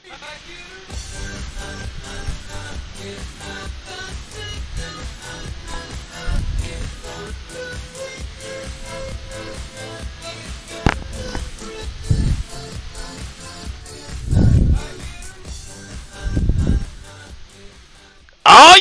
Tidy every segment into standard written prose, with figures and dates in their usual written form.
Oh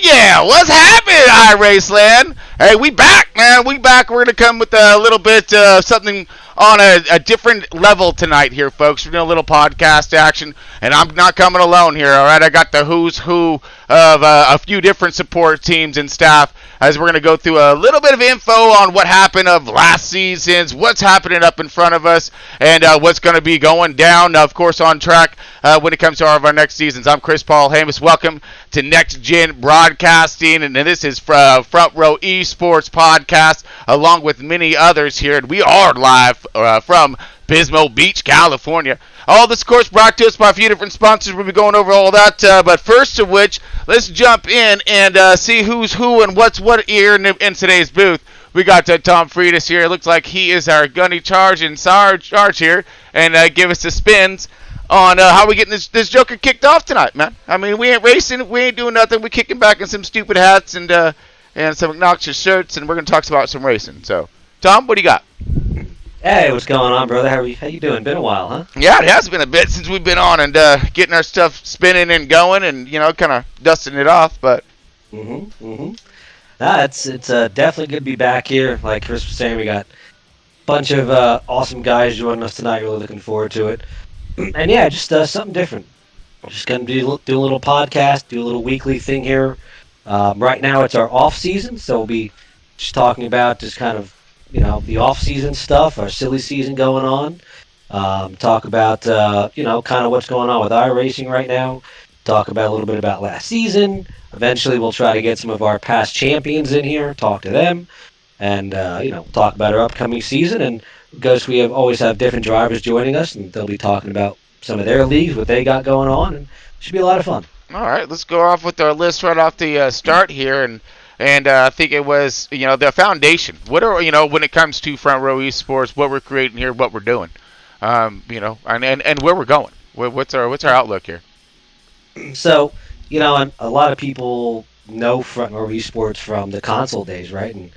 yeah, what's happening, iRaceland? Hey, we back, man. We back. We're gonna come with a little bit something on a different level tonight here, folks. We're doing a little podcast action, and I'm not coming alone here. All right, I got the who's who of a few different support teams and staff as we're gonna go through a little bit of info on what happened of last season's, what's happening up in front of us, and what's gonna be going down, of course, on track when it comes to our next seasons. I'm Chris Paul Hamus. Welcome to Next Gen Broadcasting, and this is Front Row Esports Podcast, along with many others here, and we are live from Pismo Beach, California. All this, of course, brought to us by a few different sponsors. We'll be going over all that, but first of which, let's jump in and see who's who and what's what here in today's booth. We got Tom Freitas here. It looks like he is our gunny charge here, and give us the spins on how we getting this Joker kicked off tonight, man. I mean, we ain't racing, we ain't doing nothing. We kicking back in some stupid hats and some obnoxious shirts, and we're gonna talk about some racing. So, Tom, what do you got? Hey, what's going on, brother? How you doing? Been a while, huh? Yeah, it has been a bit since we've been on and getting our stuff spinning and going, and kind of dusting it off. But it's definitely good to be back here. Like Chris was saying, we got a bunch of awesome guys joining us tonight. Really looking forward to it. And yeah, just something different. Just gonna do a little podcast, do a little weekly thing here. Right now it's our off season, so we'll be just talking about just kind of the off season stuff, our silly season going on. Talk about kind of what's going on with iRacing right now. Talk about a little bit about last season. Eventually we'll try to get some of our past champions in here, talk to them, and talk about our upcoming season. And because we always have different drivers joining us, and they'll be talking about some of their leagues, what they got going on, and it should be a lot of fun. All right, let's go off with our list right off the start here, and I think it was the foundation. What are when it comes to Front Row Esports, what we're creating here, what we're doing, and where we're going. What's our outlook here? So and a lot of people know Front Row Esports from the console days, right? And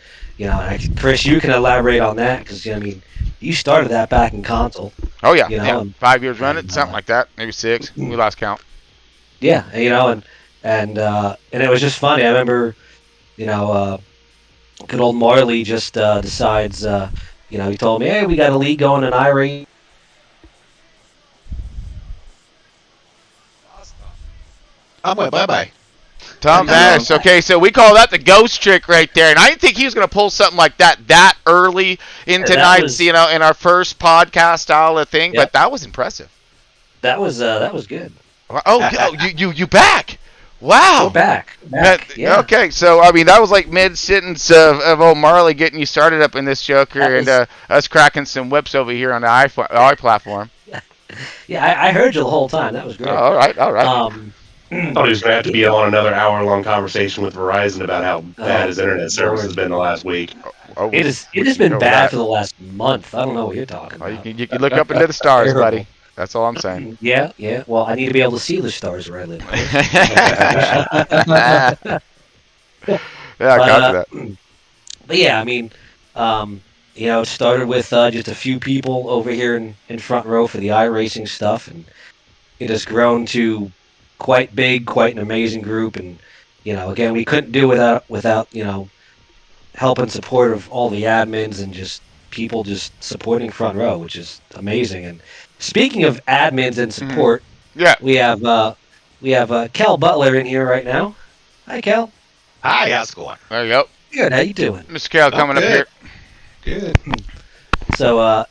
Chris, you can elaborate on that because you started that back in console. Oh yeah, 5 years running, something like that, maybe 6. We lost count. Yeah, and it was just funny. I remember, good old Marley just decides, he told me, hey, we got a league going in iRacing. I went bye-bye. Tom Nash. Okay, so we call that the ghost trick right there, and I didn't think he was going to pull something like that early in tonight's, in our first podcast style of thing. Yep. But that was impressive. That was good. Oh, you back? Wow. We're back. Yeah. Okay, so that was like mid sentence of old Marley getting you started up in this Joker, and us cracking some whips over here on the iPlatform. Yeah, I heard you the whole time. That was great. All right. I thought he was going to have to be on another hour-long conversation with Verizon about how bad his internet service has been the last week. It has been bad for the last month. I don't know what you're talking about. You can look up into the stars, buddy. That's all I'm saying. Yeah. Well, I need to be able to see the stars where I live. I got that. But yeah, it started with just a few people over here in Front Row for the iRacing stuff, and it has grown to quite big, quite an amazing group, and again, we couldn't do without help and support of all the admins and just people just supporting Front Row, which is amazing. And speaking of admins and support, we have Kel Butler in here right now. Hi, Kel. Hi, how's it going? There you go. Good. How you doing, Mr. Kel coming up here? Good. So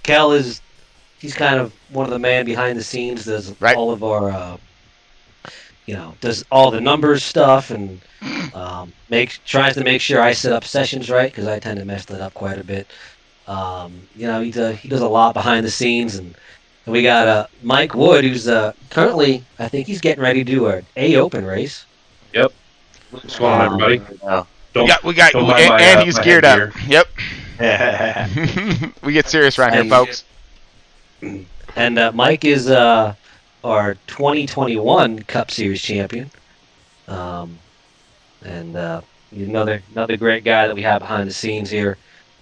Kel he's kind of one of the man behind the scenes. Does all of our does all the numbers stuff and tries to make sure I set up sessions right because I tend to mess that up quite a bit. He does a lot behind the scenes, and we got Mike Wood, who's currently, I think he's getting ready to do an A-Open race. Yep. What's going on, everybody? We got and he's geared up. Yep. We get serious around here, folks. And Mike is our 2021 Cup Series champion, um, and he's another great guy that we have behind the scenes here.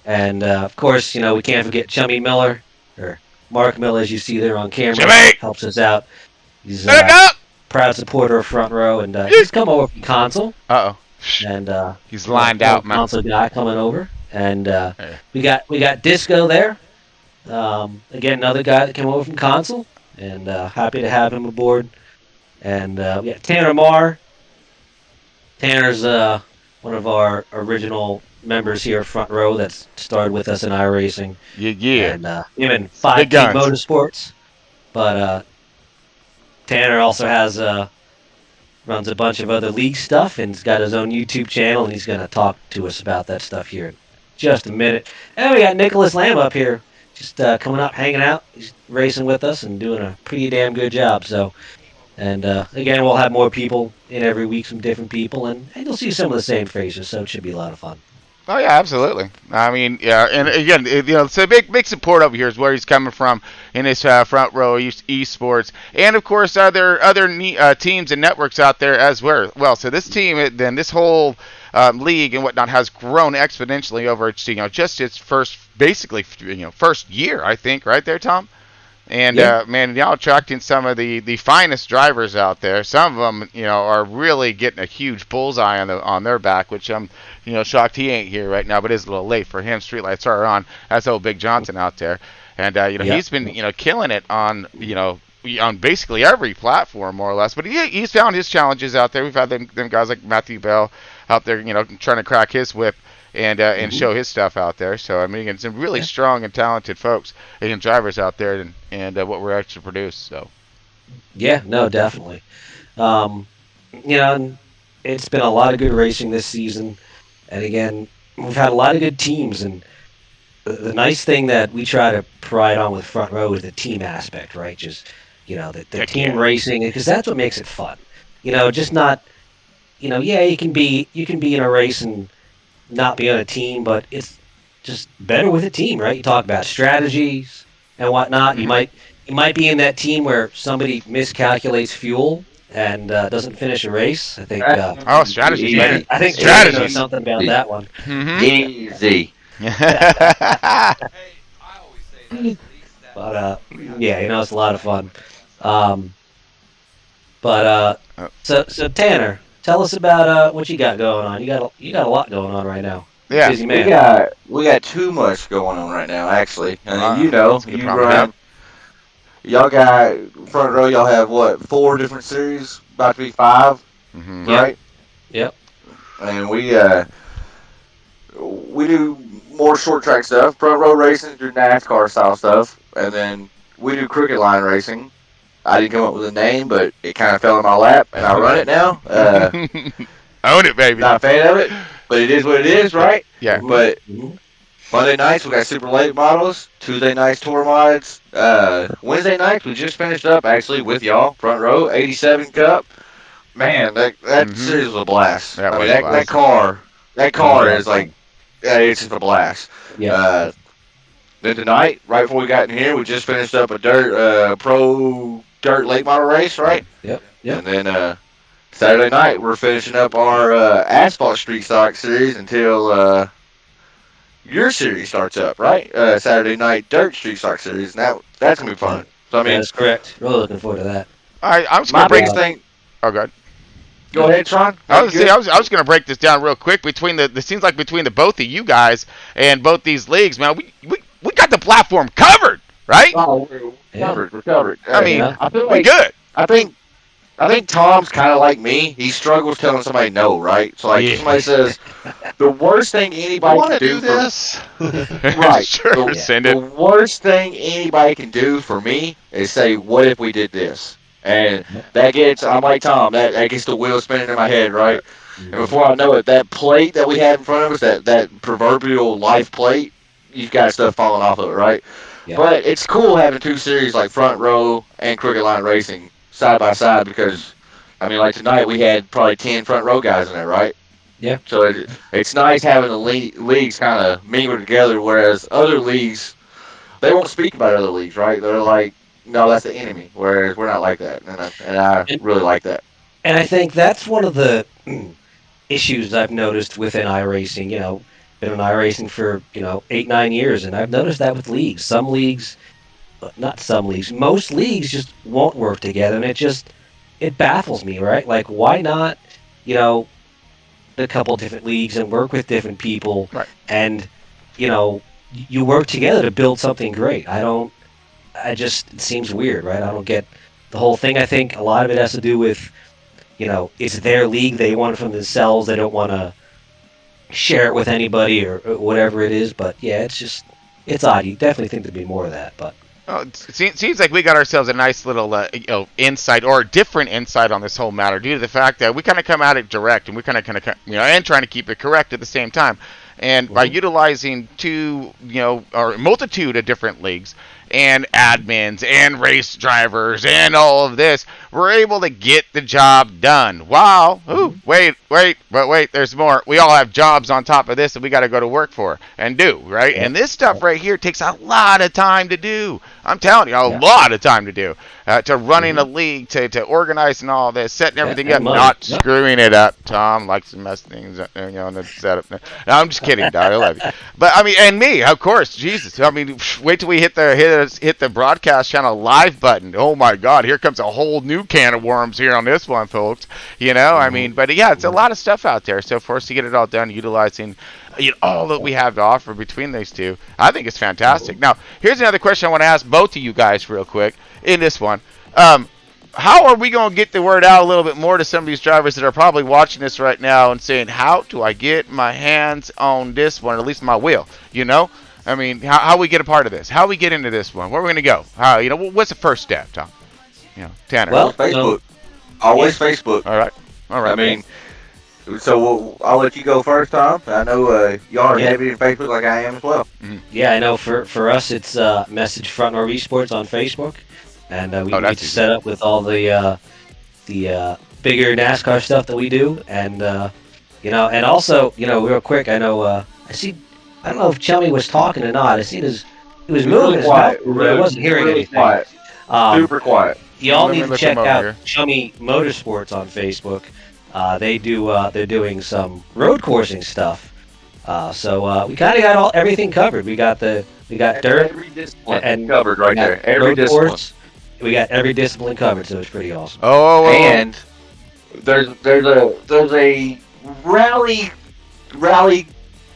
And of course, we can't forget Chummy Miller, or Mark Miller, as you see there on camera, Jimmy! helps us out. He's Let it up! proud supporter of Front Row, and he's come over from Console, Uh-oh. and He's lined out, man. Console guy coming over, and Hey. we got Disco there. Again, another guy that came over from Console, and happy to have him aboard. And we got Tanner Marr. Tanner's one of our original members here, Front Row, that's started with us in iRacing. Yeah. And him in 5 Big King guns. Motorsports. But Tanner also runs a bunch of other league stuff, and he's got his own YouTube channel, and he's going to talk to us about that stuff here in just a minute. And we got Nicholas Lamb up here, just coming up, hanging out. He's racing with us and doing a pretty damn good job. So, and again, we'll have more people in every week, some different people, and you'll see some of the same faces. So it should be a lot of fun. Oh yeah, absolutely. I mean, yeah, and again, so big support over here is where he's coming from in his Front Row esports, and of course, other teams and networks out there as well. Well, so this team, then this whole league and whatnot has grown exponentially over just its basically first year, I think, right there, Tom. And Yeah. man, y'all attracting some of the finest drivers out there. Some of them, are really getting a huge bullseye on their back, which I'm, shocked he ain't here right now. But it's a little late for him. Streetlights are on. That's old Big Johnson out there, and Yep. he's been killing it on on basically every platform more or less. But he's found his challenges out there. We've had them guys like Matthew Bell out there, trying to crack his whip and show his stuff out there. So I mean, again, some really strong and talented folks and drivers out there, and what we're actually produce. So Yeah, no, definitely. Um, and it's been a lot of good racing this season, and again, we've had a lot of good teams. And the nice thing that we try to pride on with Front Row is the team aspect, right? Just the Heck team yeah. racing, because that's what makes it fun. Just not, yeah, you can be in a race and not be on a team, but it's just better with a team, right? You talk about strategies and whatnot. Mhm. You might be in that team where somebody miscalculates fuel and doesn't finish a race. I think Oh, strategies, baby. I think Jason Strategies. knows something about that one. Mm-hmm. Easy. But yeah, it's a lot of fun. Um, but so Tanner, tell us about what you got going on. You got a lot going on right now. Yeah. Busy We man. got too much going on right now, actually. And That's a good problem to have. y'all got Front Row. Y'all have what, 4 different series? About to be 5, Mm-hmm. Yep. right? Yep. And we do more short track stuff. Front Row racing, do NASCAR style stuff, and then we do crooked line racing. I didn't come up with a name, but it kind of fell in my lap, and I run it now. Own it, baby. Not a fan of it, but it is what it is, right? Yeah. But Mhm. Monday nights we got super late models. Tuesday nights tour mods. Wednesday nights we just finished up actually with y'all Front Row 87 Cup. Man, that Mhm. series was a blast. That I was mean a blast. that car Yeah. is like it's just a blast. Yeah. Then tonight, right before we got in here, we just finished up a pro dirt late model race, right? Yep. And then Saturday night we're finishing up our asphalt street stock series until your series starts up, right? Saturday night dirt street stock series. And that's gonna be fun. So I mean, That's correct. Really looking forward to that. All right, I'm just my gonna break. biggest thing. Oh, God. Go ahead, Tron. I was going to break this down real quick. Between the seems like between the both of you guys and both these leagues, man, we got the platform covered, right? Oh, we're Yeah. covered. We're covered. I mean, Yeah. I feel we like good. I think Tom's kind of like me. He struggles telling somebody no, right? So like, Yeah. if somebody says the worst thing anybody can do Right. Sure, The- send the it. worst thing anybody can do for me is say, "What if we did this?" And I'm like Tom. That gets the wheel spinning in my head, right? And before I know it, that plate that we had in front of us, that proverbial life plate, you've got stuff falling off of it, right? Yeah. But it's cool having 2 series like Front Row and Crooked Line Racing side by side because, I mean, like tonight we had probably 10 Front Row guys in there, right? Yeah. So it's nice having the leagues kind of mingle together, whereas other leagues, they won't speak about other leagues, right? They're like, no, that's the enemy. Whereas we're not like that, and I really like that. And I think that's one of the issues I've noticed within iRacing. Been in iRacing for 8-9 years, and I've noticed that with leagues. Some leagues, not some leagues, most leagues just won't work together, and it baffles me, right? Like, why not, a couple different leagues and work with different people, Right. and you work together to build something great. It seems weird, right? I don't get the whole thing. I think a lot of it has to do with, it's their league. They want it from themselves. They don't want to share it with anybody or whatever it is. But yeah, it's odd. You definitely think there'd be more of that. But It seems like we got ourselves a nice little insight or a different insight on this whole matter due to the fact that we kind of come at it direct and we kind of and trying to keep it correct at the same time. And by utilizing two, or a multitude of different leagues and admins and race drivers and all of this, we're able to get the job done. Wow. Ooh, wait, there's more. We all have jobs on top of this that we got to go to work for and do, right? And this stuff right here takes a lot of time to do. I'm telling you, a lot of time to do. To running a league, to organizing all this, setting everything up, not screwing it up. Tom likes to mess things up, in the setup. No, I'm just kidding, Dad. I love you. But I mean, and me, of course, Jesus. I mean, wait till we hit the broadcast channel live button. Oh my God, here comes a whole new can of worms here on this one, folks. I mean, but yeah, it's a lot of stuff out there. So for us to get it all done, utilizing all that we have to offer between these two, I think it's fantastic. Now, here's another question I want to ask both of you guys real quick in this one. How are we going to get the word out a little bit more to some of these drivers that are probably watching this right now and saying, how do I get my hands on this one, or at least my wheel? I mean, how we get a part of this? How we get into this one? Where are we going to go? How, what's the first step, Tom? Tanner. Well, Facebook. Always Facebook. All right. I mean, so I'll let you go first, Tom. I know y'all are heavy in Facebook like I am as well. Yeah, I know. For us, it's Message Front Row Esports on Facebook, and we get to set up with all the bigger NASCAR stuff that we do, and and also real quick, I know I don't know if Chummy was talking or not. I seen he was moving his mouth, but I wasn't hearing anything. Quiet. Super quiet. Y'all need to check out Chummy Motorsports on Facebook. They're doing some road coursing stuff. So we kind of got everything covered. We got dirt, every discipline and covered right there. Every discipline. We got every discipline covered, so it's pretty awesome. And there's a rally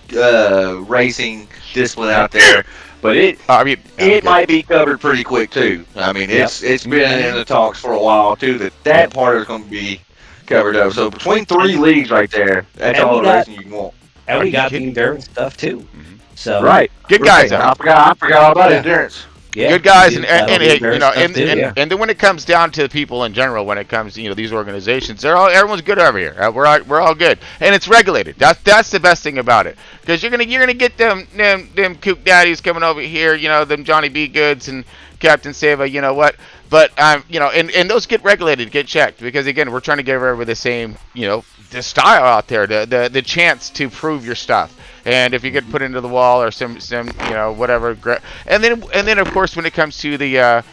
racing discipline out there, but it might be covered pretty quick too. I mean, it's been in the talks for a while too. That part is going to be covered up. So between 3 leagues right there, that's all the racing you want. And we got the endurance stuff too. So good guys. I forgot all about endurance. Yeah, good guys, and then when it comes down to people in general, when it comes to these organizations, everyone's good over here. We're all good, and it's regulated. That's the best thing about it, because you're gonna get them kook daddies coming over here, them Johnny B. Goods and Captain Sava, But and those get regulated, get checked, because again, we're trying to give everybody the same, the style out there, the chance to prove your stuff. And if you get put into the wall or some whatever, and then of course when it comes to the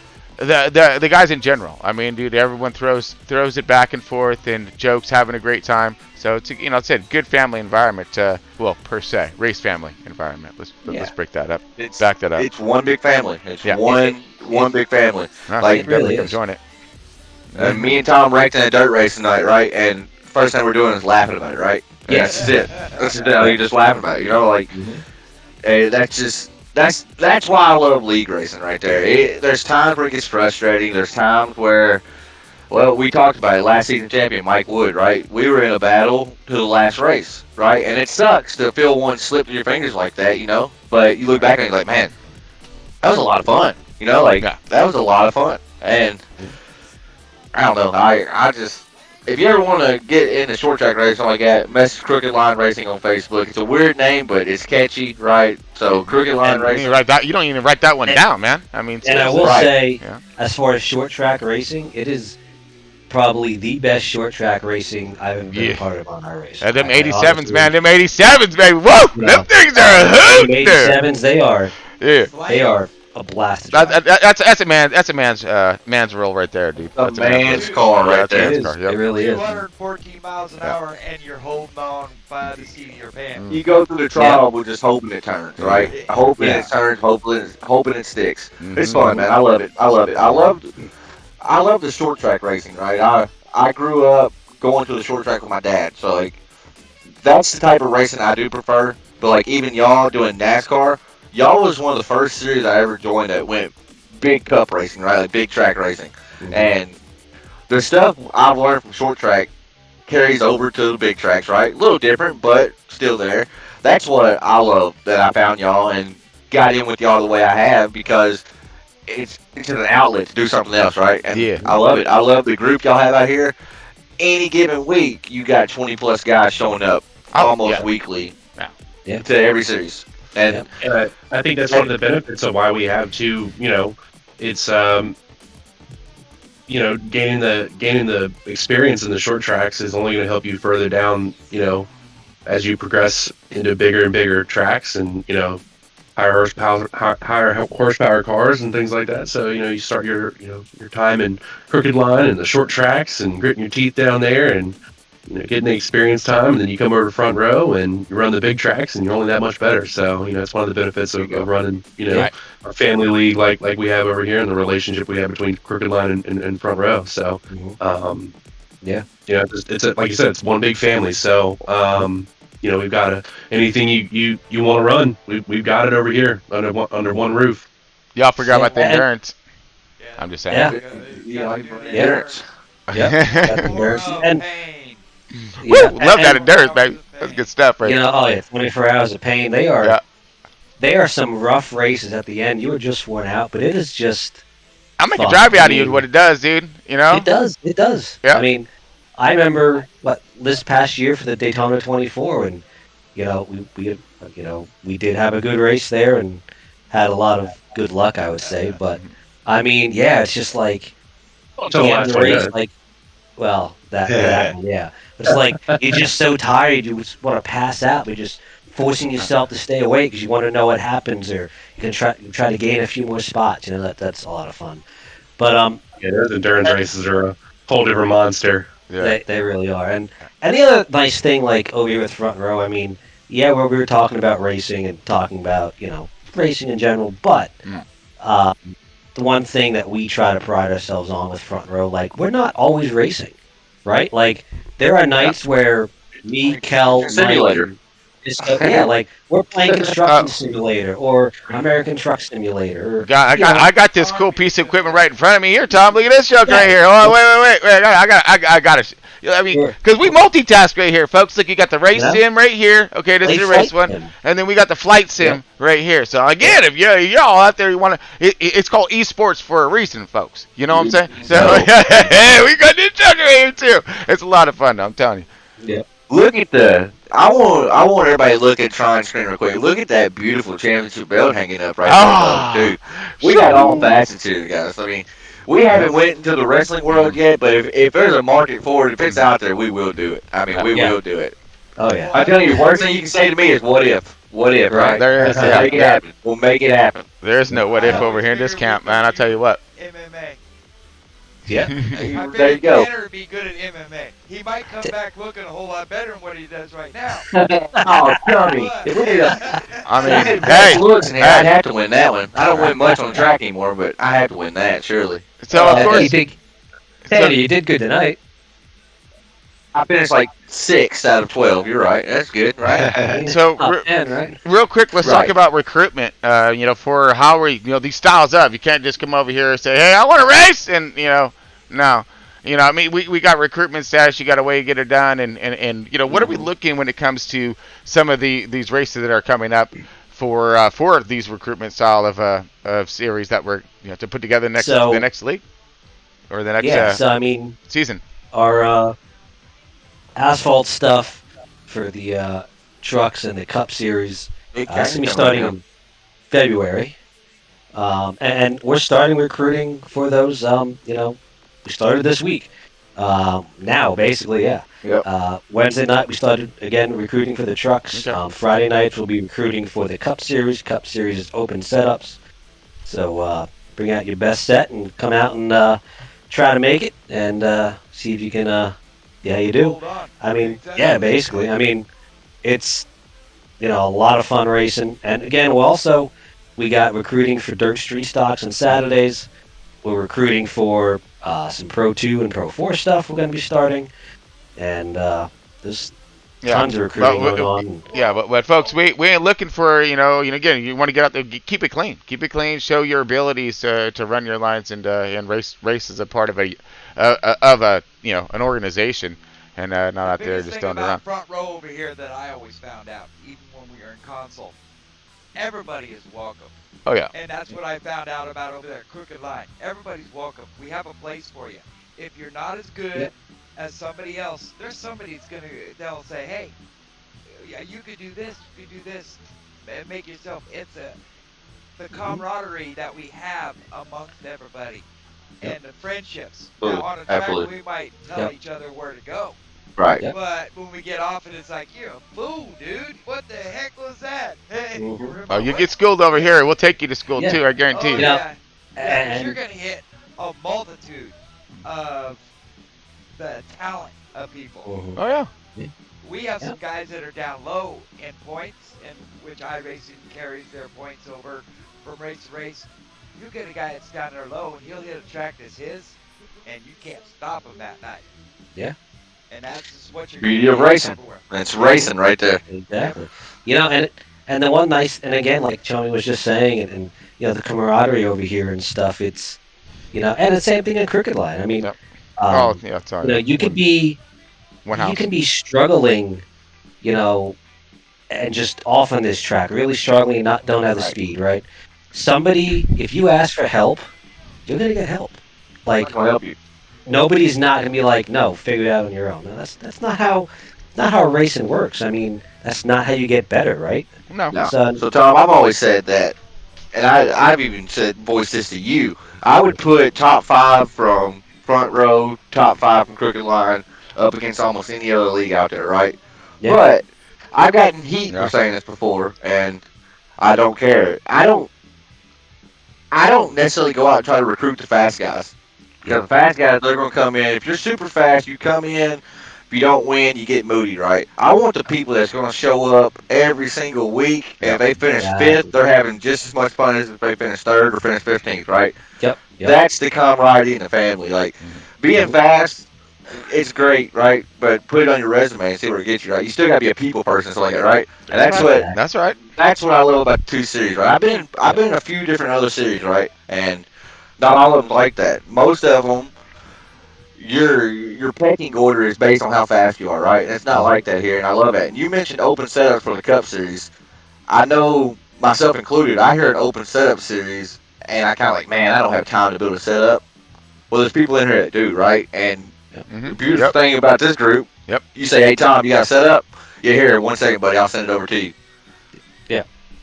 guys in general, I mean, dude, everyone throws it back and forth and jokes, having a great time. So it's it's a good family environment. Per se, race family environment. Let's break that up. Back that up. It's one big family. It's one big family. Like, really come join it. Me and Tom ranked in a dirt race tonight, right? And first thing we're doing is laughing about it, right? Yes, that's it. That's it. You're just laughing about it, Hey, that's why I love league racing right there. There's times where it gets frustrating. There's times where, we talked about it. Last season champion Mike Wood, right? We were in a battle to the last race, right? And it sucks to feel one slip through your fingers like that, But you look back and you're like, man, that was a lot of fun, That was a lot of fun. And I don't know. I just. If you ever want to get into short track racing like that, message Crooked Line Racing on Facebook. It's a weird name, but it's catchy, right? So Crooked Line Racing. You don't even write that one down, man. I mean, and I will say, as far as short track racing, it is probably the best short track racing I've ever been a part of on iRacing. Them 87s, man. Them 87s, baby. Whoa, them things are a hoot. Them 87s, they are. Yeah. They are a blast to drive. That's a man's role right there, dude. A That's man's role. car right That's a there. man's car. Yep. It really is. 214 miles an hour, and you're holding on by the seat of your pants. You go through the trial with just hoping it turns, right? Hoping it turns, hoping it sticks. It's fun, man. I love it. I love the short track racing, right? I grew up going to the short track with my dad, so like that's the type of racing I do prefer. But like even y'all doing NASCAR, y'all was one of the first series I ever joined that went big cup racing, right? Like big track racing, and the stuff I've learned from short track carries over to the big tracks, right? A little different, but still there. That's what I love that I found y'all and got in with y'all the way I have because it's an outlet to do something else, right? And Yeah. I love it. I love the group y'all have out here. Any given week, you got 20 plus guys showing up almost weekly to every series. And I think that's one of the benefits of why we have two. It's gaining the experience in the short tracks is only going to help you further down. As you progress into bigger and bigger tracks and higher horsepower cars and things like that. So you start your time in crooked line and the short tracks and gritting your teeth down there and getting the experience time, and then you come over to front row and you run the big tracks and you're only that much better. So it's one of the benefits of running our family league like we have over here and the relationship we have between crooked line and front row. So it's like you said, it's one big family. So we've got anything you want to run, we've got it over here under one roof. Y'all forgot about the endurance. I'm just saying. endurance. Endurance. And Woo! Love that endurance, baby. That's good stuff, right? 24 hours of pain. They are some rough races at the end. You were just worn out, but it is just. I'll make a drive out of you. What it does, dude. It does. Yeah. I mean, I remember this past year for the Daytona 24, and we did have a good race there and had a lot of good luck, I would say. But I mean, it's just like the race, like, well, that one, yeah. But it's like you're just so tired, you just want to pass out, but just forcing yourself to stay awake because you want to know what happens, or you can try to gain a few more spots. That's a lot of fun. But those endurance races are a whole different monster. Yeah. They really are. And the other nice thing, like over here with Front Row, I mean, where we were talking about racing and talking about racing in general, but the one thing that we try to pride ourselves on with Front Row, like we're not always racing, right? Like there are nights where me, Kel, Simulator. Like we're playing Construction Simulator or American Truck Simulator. I got this cool piece of equipment right in front of me here, Tom. Look at this joke right here. Oh, wait. I got it. I mean, because we multitask right here, folks. Look, you got the race sim right here. Okay, this is the race one, and then we got the flight sim right here. So again, if you're all out there, you want to, it's called esports for a reason, folks. You know what I'm saying? So hey, we got this joke right here too. It's a lot of fun, though, I'm telling you. Yeah. Look at I want everybody to look at Tron screen real quick. Look at that beautiful championship belt hanging up right there, dude. We got all facets here, guys. I mean, we haven't went into the wrestling world yet, but if there's a market for it, if it's out there, we will do it. I mean, we will do it. Oh yeah. I'm telling you, the worst thing you can say to me is what if? What if, right? There is, Make it happen. We'll make it happen. There's no what if over here in this camp, man. I'll tell you what. MMA. Yeah. I bet There you go. Tanner would be good at MMA. He might come back looking a whole lot better than what he does right now. Oh, dummy. But- If we did a I mean, best hey, looks in here, I'd have to win that one. I don't win much on track anymore, but I have to win that, surely. so of course, You did good tonight. I finished like 6 out of 12. You're right. That's good, right? So, Top 10, right? real quick, let's talk Right. about recruitment. For how we, these styles up. You can't just come over here and say, "Hey, I want to race," and no. I mean, we got recruitment status. You got a way to get it done, and what are we looking when it comes to some of these races that are coming up for these recruitment style of series that we're to put together the next league or the next So I mean, season. our asphalt stuff for the trucks and the Cup Series Big that's going to be game starting coming in February. And we're starting recruiting for those, we started this week. Now, basically, yeah. Yep. Wednesday night, we started, again, recruiting for the trucks. Okay. Friday nights, we'll be recruiting for the Cup Series. Cup Series is open setups. So bring out your best set and come out and try to make it and see if you can. Yeah, you do. Hold on. I mean, Exactly. yeah, basically. I mean, it's a lot of fun racing. And again, we got recruiting for dirt street stocks on Saturdays. We're recruiting for some Pro 2 and Pro 4 stuff we're going to be starting. And there's tons of recruiting going on. Yeah, but folks, we ain't looking for again, you want to get out there, keep it clean, show your abilities to run your lines and race as a part of an organization, and not out there Biggest just thing throwing about around. front row over here that I always found out, even when we were in console, everybody is welcome. Oh yeah. And that's what I found out about over there at Crooked Line. Everybody's welcome. We have a place for you. If you're not as good as somebody else, there's somebody they'll say, hey, yeah, you could do this, and make yourself. It's the camaraderie that we have amongst everybody, and the friendships. Now on a track, Absolutely. we might tell each other where to go. Right. Yep. But when we get off it, it's like, you're a fool, dude. What the heck was that? Hey, Mhm. You get schooled over here, we'll take you to school Yeah. too. I guarantee Oh, you. yeah. Yeah, 'cause And you're going to hit a multitude of the talent of people. Mhm. Oh yeah. We have Yeah. some guys that are down low in points, and which iRacing carries their points over from race to race. You get a guy that's down there low, and he'll hit a track that's his, and you can't stop him that night. Yeah. And that's just what you're Beauty gonna of get racing. everywhere. It's racing right there. Exactly. And the one nice, and again, like Tony was just saying, and the camaraderie over here and stuff. It's and the same thing in Crooked Line. I mean, Yep. Oh um, yeah. Sorry. you could be One you house. can be struggling, and just off on this track, really struggling, don't have the Right. speed, right? Somebody, if you ask for help, you're gonna get help. I'm Like gonna help you. nobody's not gonna be like, no, figure it out on your own. No, that's not how racing works. I mean, that's not how you get better, right? No. No. So So Tom, I've always said that, and I've even voiced this to you. I would put top 5 from front row, top 5 from Crooked Line, up against almost any other league out there, right? Yeah. But I've gotten heat Yeah. for saying this before, and I don't care. I don't necessarily go out and try to recruit the fast guys. Because the fast guys, they're going to come in. If you're super fast, you come in. If you don't win, you get moody, right? I want the people that's going to show up every single week. And if they finish Exactly. 5th, they're having just as much fun as if they finish 3rd or finish 15th, right? Yep. That's the camaraderie in the family. Like, being fast, it's great, right? But put it on your resume and see where it gets you, right? You still got to be a people person, so like that, right? And that's right. That's right. what I love about the 2 series, right? I've been in a few different other series, right? And not all of them like that. Most of them, your pecking order is based on how fast you are, right? And it's not like that here, and I love that. And you mentioned open setups for the Cup Series. I know, myself included, I hear an open setup series, and I kind of like, man, I don't have time to build a setup. Well, there's people in here that do, right? And the beautiful Yep. thing about this group, Yep. you say, hey, Tom, you got a setup? Yeah, here, 1 second, buddy, I'll send it over to you. Yeah.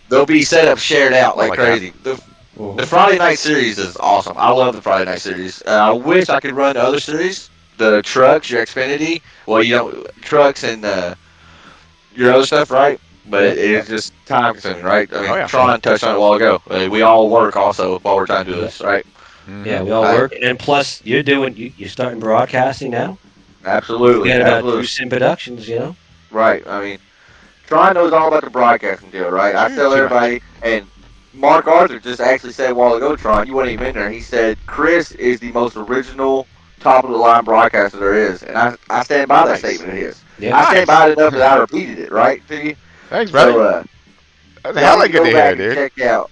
There'll be setups shared out like like crazy. Mhm. The Friday night series is awesome. I love the Friday night series. I wish I could run the other series, the trucks, your Xfinity. Well, you don't trucks and your other stuff, right? But it is just time consuming, right? I mean, Oh, yeah. Tron touched on it a while ago. We all work also while we're trying to do this, right? Yeah, we all I- work, and plus you're starting broadcasting now. Absolutely, Forget about absolutely. Drew Sim Productions, Right. I mean, Tron knows all about the broadcasting deal, right? I tell Too everybody, and Mark Arthur just actually said a while ago, Tron, you weren't even in there. He said Chris is the most original, top of the line broadcaster there is, and I stand by that Nice. statement of his. Yeah. I stand by it enough that I repeated it, right? To you. Thanks, brother. So, That's hella good to hear, back and dude. check out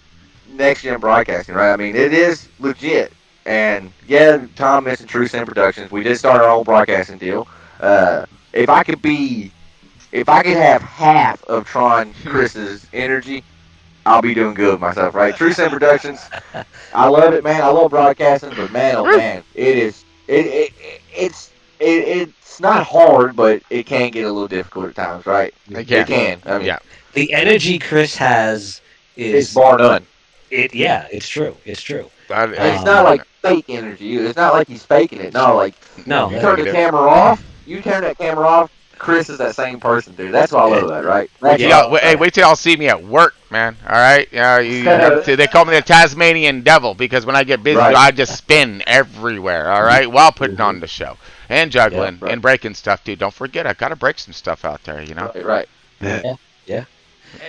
Next Gen Broadcasting, right? I mean, it is legit. And yeah, Tom mentioned True Sim Productions. We did start our own broadcasting deal. If I could have half of Tron Chris's energy, I'll be doing good with myself, right? True Sim Productions, I love it, man. I love broadcasting, but man, oh man, it's not hard, but it can get a little difficult at times, right? It It can. I mean, Yeah. The energy Chris has it's is bar none. Yeah, it's true. It's true. And it's not like fake energy. It's not like he's faking it. No, like No, you that- turn the camera off. You turn that camera off. Chris is that same person, dude. That's why I love that, right? Wait That's till why I y'all, love hey, that. wait till y'all see me at work, man. All right, they call me the Tasmanian Devil because when I get busy, Right. I just spin everywhere. All right, while putting on the show and juggling right. and breaking stuff, dude. Don't forget, I gotta break some stuff out there, you know. Right. Yeah.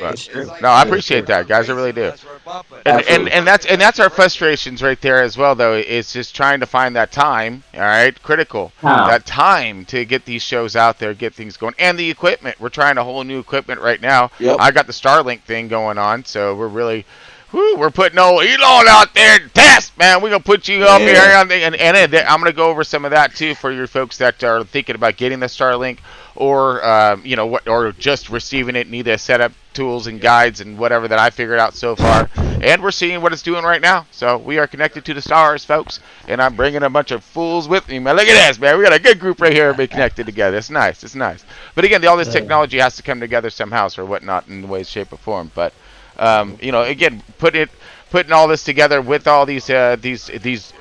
But- It's like No, I that. appreciate We're that, guys. I racing really do. unless we're bumping. And, Absolutely. and that's our frustrations right there as well, though. It's just trying to find that time. All right, critical that time to get these shows out there, get things going, and the equipment. We're trying a whole new equipment right now. Yep. I got the Starlink thing going on, so we're really. We're putting old Elon out there to test, man. We're gonna put you up here, and I'm gonna go over some of that too for your folks that are thinking about getting the Starlink, or or just receiving it, need the setup tools and guides and whatever that I figured out so far. And we're seeing what it's doing right now. So we are connected to the stars, folks, and I'm bringing a bunch of fools with me, man. Look at this, man. We got a good group right here, everybody connected together. It's nice. It's nice. But again, all this technology has to come together somehow, or whatnot, in ways, shape, or form. But again, putting all this together with all these all these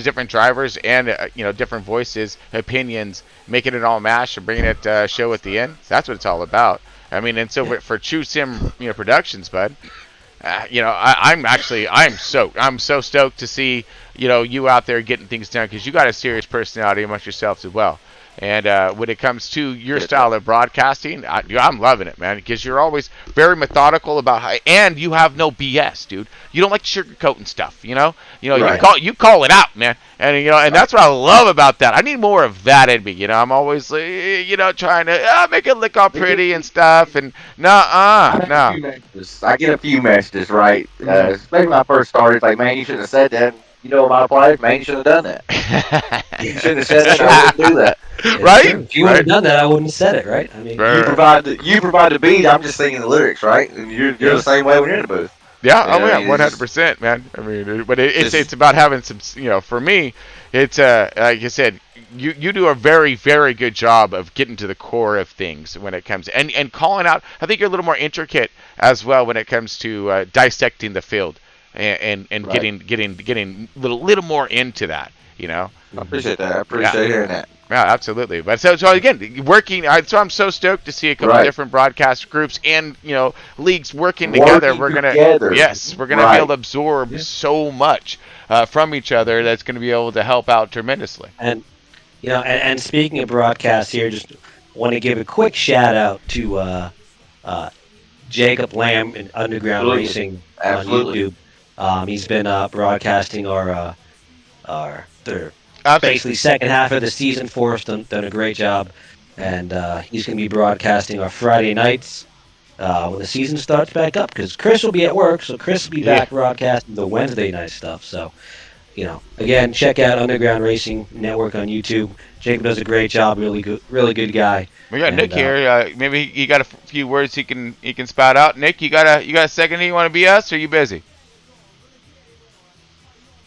different drivers and different voices, opinions, making it all mash and bringing it show at the end. That's what it's all about. I mean, and so for True Sim Productions, bud. I'm so stoked to see you out there getting things done because you got a serious personality amongst yourselves as well. And when it comes to your style of broadcasting, I'm loving it, man, because you're always very methodical about how, and you have no BS, dude. You don't like sugarcoating stuff, Right. You call it out, man, and that's what I love about that. I need more of that in me, I'm always trying to make it look all pretty and stuff, and no. I get a few messages, right? Especially when I first started, like, man, you shouldn't have said that. My players, man, you shouldn't have done that. You shouldn't have said that. I wouldn't do that. Right? If you would have done that, I wouldn't have said it, right? I mean, You provide the beat. I'm just singing the lyrics, right? And you're the same way when you're in the booth. Yeah, You know, yeah, it's just- 100%, man. I mean, but it's about having some, for me, it's like I said, you do a very, very good job of getting to the core of things when it comes and calling out. I think you're a little more intricate as well when it comes to dissecting the field and Right. getting a little more into that, I appreciate that. I appreciate hearing that. Yeah, absolutely. But so again, working. So I'm so stoked to see a couple Right. different broadcast groups and leagues working Working together. We're gonna together. we're gonna Right. be able to absorb so much from each other that's gonna be able to help out tremendously. and and speaking of broadcast here, just want to give a quick shout out to Jacob Lamb in Underground Absolutely. Racing Absolutely. on YouTube. He's been broadcasting our their Absolutely. basically second half of the season for us. Done a great job, and he's going to be broadcasting our Friday nights when the season starts back up. Because Chris will be at work, so Chris will be back broadcasting the Wednesday night stuff. So, again, check out Underground Racing Network on YouTube. Jacob does a great job. Really good guy. We got And, Nick here. Maybe you got a few words he can spout out. Nick, you got a second? You want to BS? Or are you busy?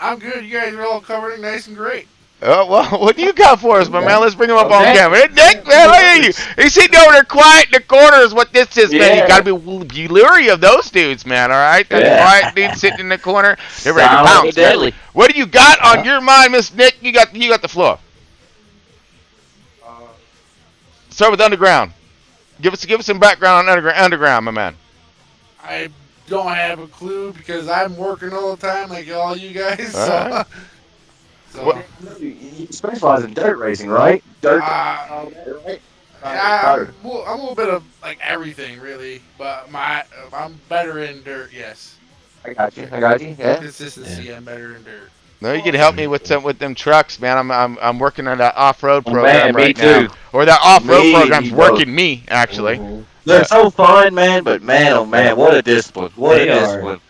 I'm good. You guys are all covering nice and great. Oh, well, what do you got for us, my man? Let's bring him up on Okay. camera. Hey, Nick, man, look at you. He's sitting over there quiet in the corner is what this is, man. Yeah. You got to be leery of those dudes, man, all right? That Yeah. quiet dude sitting in the corner. They're ready to Silent pounce, but deadly. man. What do you got on your mind, Miss Nick? You got the floor. Start with Underground. Give us some background on Underground, my man. I don't have a clue because I'm working all the time like all you guys. All right. So What- You specialize in dirt racing, right? Dirt. yeah, I'm a little bit of like everything really, but I'm better in dirt. Yes, I got you. Yeah. consistency. I'm better in dirt. No, you can help me with them trucks, man. I'm working on that off-road Oh, program man, me right now. too. Or that off-road Me program's both. working me, actually. They're so fun, man. But man, oh man, what a discipline! What They a are. discipline.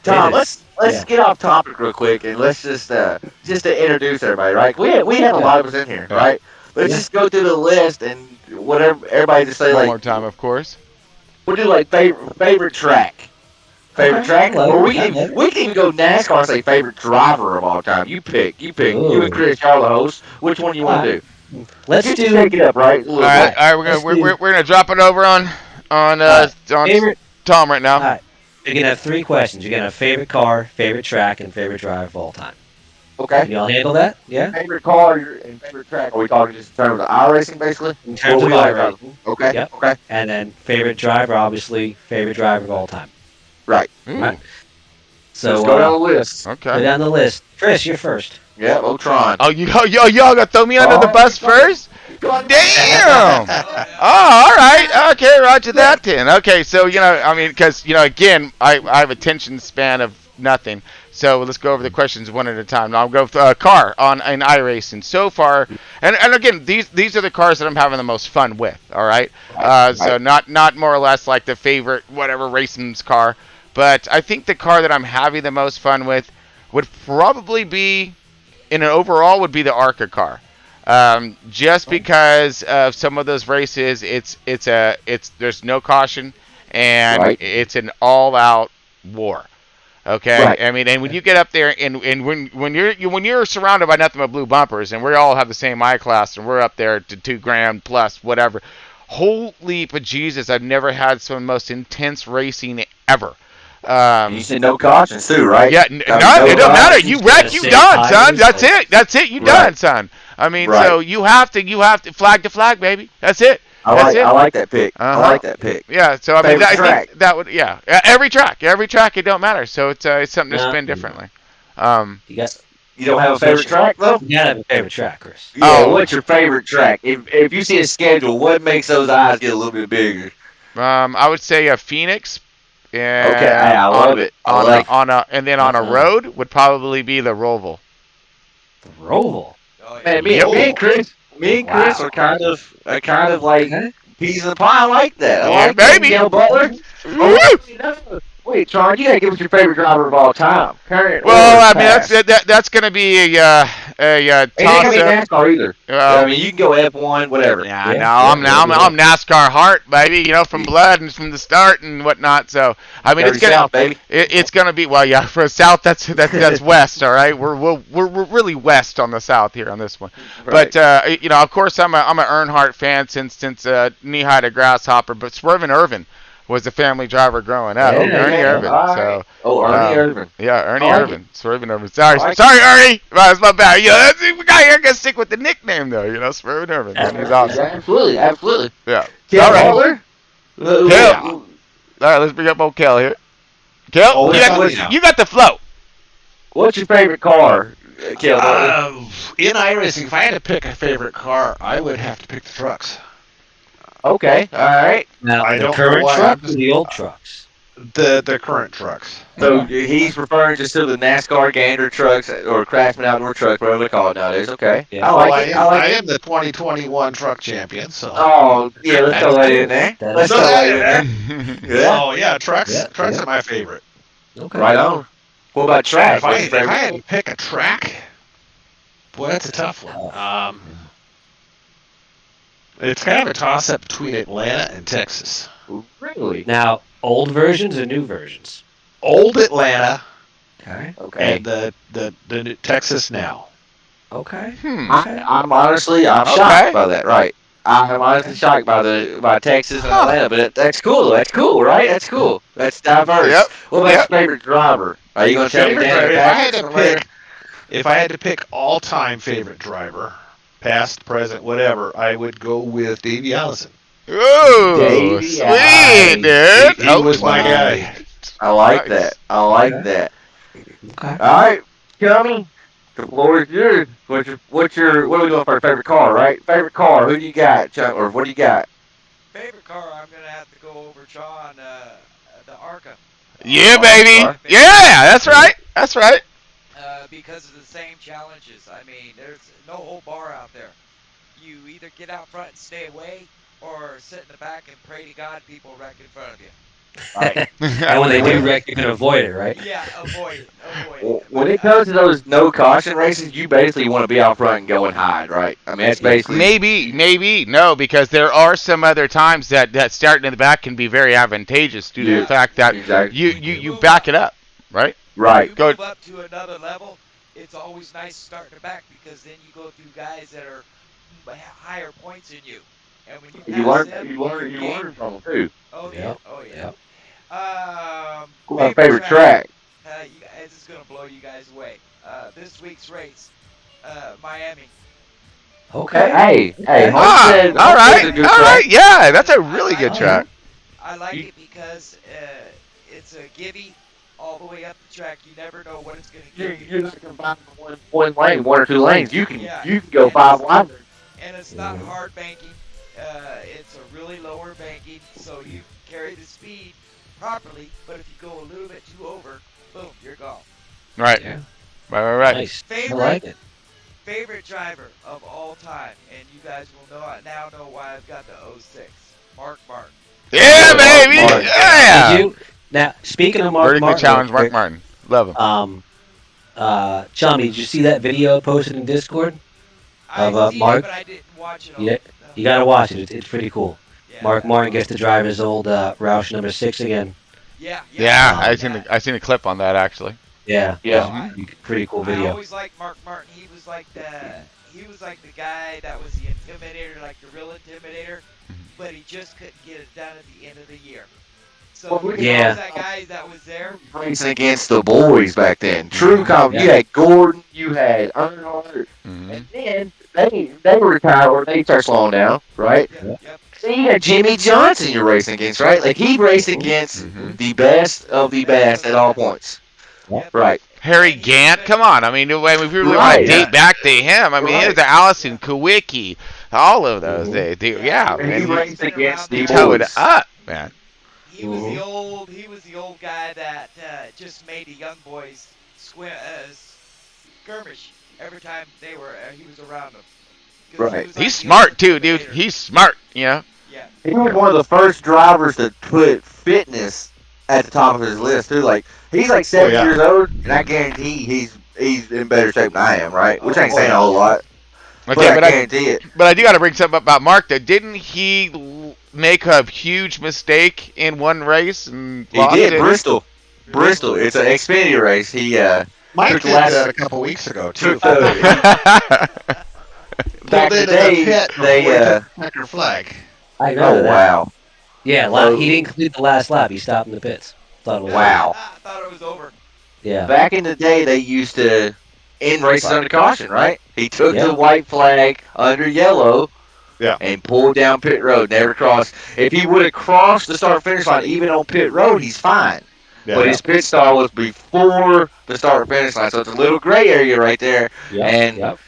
Tom, It is. let's Yeah. get off topic real quick and let's just to introduce everybody, right? We have a lot of us in here, Yeah. right? Let's Yeah. just go through the list and whatever everybody just say One like more time, of course. we'll do like favorite track. Favorite Okay, track, I love or it, we I can love it. we can even go NASCAR and say favorite driver of all time. You pick. You Ooh. and Chris, y'all the host. Which one you want to do? Let's Just do take it up, right? All right, we're gonna drop it over on favorite. Tom right now. You're gonna have 3 questions. You're gonna have favorite car, favorite track, and favorite driver of all time. Okay. Can y'all handle that? Yeah. Favorite car and favorite track? Are we talking just in terms of iRacing, basically? In terms What of we like about- iRacing. Okay. Yep. Okay. And then favorite driver, obviously, favorite driver of all time. Right. Ooh, Right. So let's So go down the list. go okay. down the list. Chris, you're first. Yeah, Otron. Oh, y'all gonna throw me under the Oh, bus go ahead. first? Damn. Oh, all right. Okay, Roger that then. Okay, so I mean, because again, I have attention span of nothing. So let's go over the questions one at a time. Now I'll go with car on in iRacing so far, and again, these are the cars that I'm having the most fun with. All right. So not more or less like the favorite whatever racing's car, but I think the car that I'm having the most fun with would probably be in an overall would be the ARCA car. Just because of some of those races, it's there's no caution and Right. it's an all-out war. Okay, Right. I mean, and when you get up there, and when you're surrounded by nothing but blue bumpers, and we all have the same I class, and we're up there to 2 grand plus whatever. Holy bejesus! I've never had some of the most intense racing ever. And you said no cautions too, right? Yeah, I mean, none. no It don't matter. cautions. You He's wreck, gonna you save done, son. tires, That's like- it. That's it. You Right. done, son. I mean, Right. so you have to flag to flag, baby. That's it. I That's it. like that pick. I Uh-huh. like that pick. Yeah. So I mean, Favorite I track? think that would, yeah, every track, it don't matter. So it's something to No. spin differently. You got. You don't have a favorite track though? You gotta have a favorite track, Chris. Yeah. Oh. What's your favorite track? If you see a schedule, what makes those eyes get a little bit bigger? I would say a Phoenix. And Okay, I love it. I On like and then on a Uh-huh. road would probably be the Roval. The Roval. Oh, yeah. Man, me and Chris Wow. are kind of like Okay. peas in the pie. I like that. I Yeah, like that. baby. Gail Butler. Woo! No. Wait, Tron, you gotta give us your favorite driver of all time. Current. Well, or I mean past. that's going to be a It ain't toss gonna be up. NASCAR either. I mean, you can go F1, whatever. Yeah, Yeah, no, yeah, I'm NASCAR heart, baby. From blood and from the start and whatnot. So I mean, Dirty it's gonna South, baby. it's gonna be well, yeah. For South, that's west. All right, we're really west on the South here on this one. Right. But of course, I'm a Earnhardt fan since knee high to grasshopper. But Swervin Irvin was a family driver growing up. Yeah, Ernie yeah, Irvin. all So right. Oh, Ernie Irvin. yeah, Ernie I like Irvin, Swervin Irvin. Sorry, I like sorry, Ernie. That's my bad. That's, we got here gonna stick with the nickname though. Swervin Irvin. He's awesome. Absolutely, absolutely. Yeah. Kel All right. Butler? Kel. All right, let's bring up old Kel here. Kel, Oh, you got the flow. What's your favorite car, Kel Butler? In iRacing, if I had to pick a favorite car, I would have to pick the trucks. Okay, all right. Now I the don't know current why, truck I'm or just- the old trucks? The current trucks. So he's referring just to the NASCAR Gander trucks or Craftsman Outdoor trucks, whatever they call it nowadays. Okay, Yeah. I Well, like it. I I like it. am the 2021 truck champion, so. Oh, yeah, let's throw that in there. That's Let's throw cool. that in there. Yeah, So yeah, trucks. Yeah, Trucks yeah. are my favorite. Okay. right on. What about track? If I, What's your if I favorite? had to pick a track, boy, that's a tough one. It's kind of a toss-up between Atlanta and Texas. Really? Now, old versions or new versions? Old Atlanta Okay. Okay. and the new Texas now. Okay. I'm honestly, I'm Okay. shocked by that. Right. I'm honestly shocked by Texas and Huh. Atlanta, but that's cool. That's cool, right? That's cool. That's diverse. Yep. What about Yep. your favorite driver? Are you gonna tell me Favorite Danny driver, if I had Patrick to from there? pick, if I had to pick all-time favorite driver, past, present, whatever, I would go with Davey Allison. Ooh, Davey sweet, Allison. dude. He was my wow. guy. I like Nice. that. I like Okay. that. Okay. All right, Comey. The floor is yours. What are we doing for our favorite car, right? Favorite car. Who do you got, Chuck? Or what do you got? Favorite car, I'm gonna have to go over John, the Arca. Yeah, baby. Sorry. Yeah, that's right. That's right. Because of the same challenges. I mean, there's no whole bar out there. You either get out front and stay away, or sit in the back and pray to God people wreck in front of you. And when they do wreck, you can avoid it, right? Yeah, avoid it. Avoid it. When it comes to those no caution races, you basically want to be out front and go and hide, right? I mean, that's basically. Maybe no, because there are some other times that starting in the back can be very advantageous due to Yeah, the fact that exactly. you back it up, right? Right. You Go- move up to another level, it's always nice starting back because then you go through guys that are higher points than you. And when you You pass learn. them, You gain. learn from them too. Oh yeah, Yep, oh yeah. yep. What about favorite track? This is gonna blow you guys away. This week's race, Miami. Okay. Hey, Ah, Homestead, all Homestead's right, a good all right. track. Yeah, that's a I really like good it. track. I like it because it's a gibby all the way up the track. You never know what it's gonna give you. You're not confined to one lane, one or two lanes. You can Yeah, go and 5 wide. it's not hard banking. It's a really lower banking, so you carry the speed properly. But if you go a little bit too over, boom, you're gone. Right, Yeah. right. Nice. I Favorite like it. favorite driver of all time, and you guys will now know why I've got the 06, Mark Martin. Yeah, Mark baby. Martin. Yeah. Did you? Now, speaking of Mark Vertically Martin, challenged real Mark quick, Martin. Love him. Chummy, did you see that video posted in Discord I of seen Mark? it, but I didn't watch it all. Yeah, you gotta watch it. It's pretty cool. Yeah, Mark Martin gets to drive his old Roush number 6 again. Yeah, I I seen a clip on that actually. Yeah, Yeah. pretty cool I video. always liked Mark Martin. He was like the guy that was the intimidator, like the real intimidator, but he just couldn't get it done at the end of the year. So he was Yeah. always that guy that was there. Racing against the boys back then. True Yeah. You had Gordon, you had Earnhardt, Mhm. and then they retired or they start slowing down, right? Yep. So you had Jimmy Johnson you're racing against, right? Like he raced against Mhm. the best of the best at all points. Yep. Right. Harry Gant, come on. I mean, if we really want Right, to date yeah. back to him, I mean, Right. there's Allison Kowicki, all of those. Yeah, And he man, raced against the he towed it boys. up, man. He was the old guy that just made the young boys skirmish every time he was around them. 'Cause he Right. was like He's the smart old too, dude. intimidator. He's smart, you know. Yeah. He was one of the first drivers to put fitness at the top of his list too. Like he's like 70 yeah. years old, and I guarantee he's in better shape than I am. Right? Which ain't saying a whole lot, but Okay, I but I guarantee it. do got to bring something up about Mark. Though, didn't he make a huge mistake in one race and He lost did it? Bristol. It's an Xfinity race. He Mike took did last- that a couple weeks ago too. took back in the day they checker flag. I know oh that. wow. Yeah, So- he didn't complete the last lap. He stopped in the pits. Thought it was Wow. I thought it was over. over. Yeah. Back in the day, they used to end races under caution, right? He took Yeah. the white flag under yellow, Yeah. and pulled down pit road. Never crossed. If he would have crossed the start finish line, even on pit road, he's fine. Yeah. But his pit stall was before the start finish line, so it's a little gray area right there. Yep. And Yep.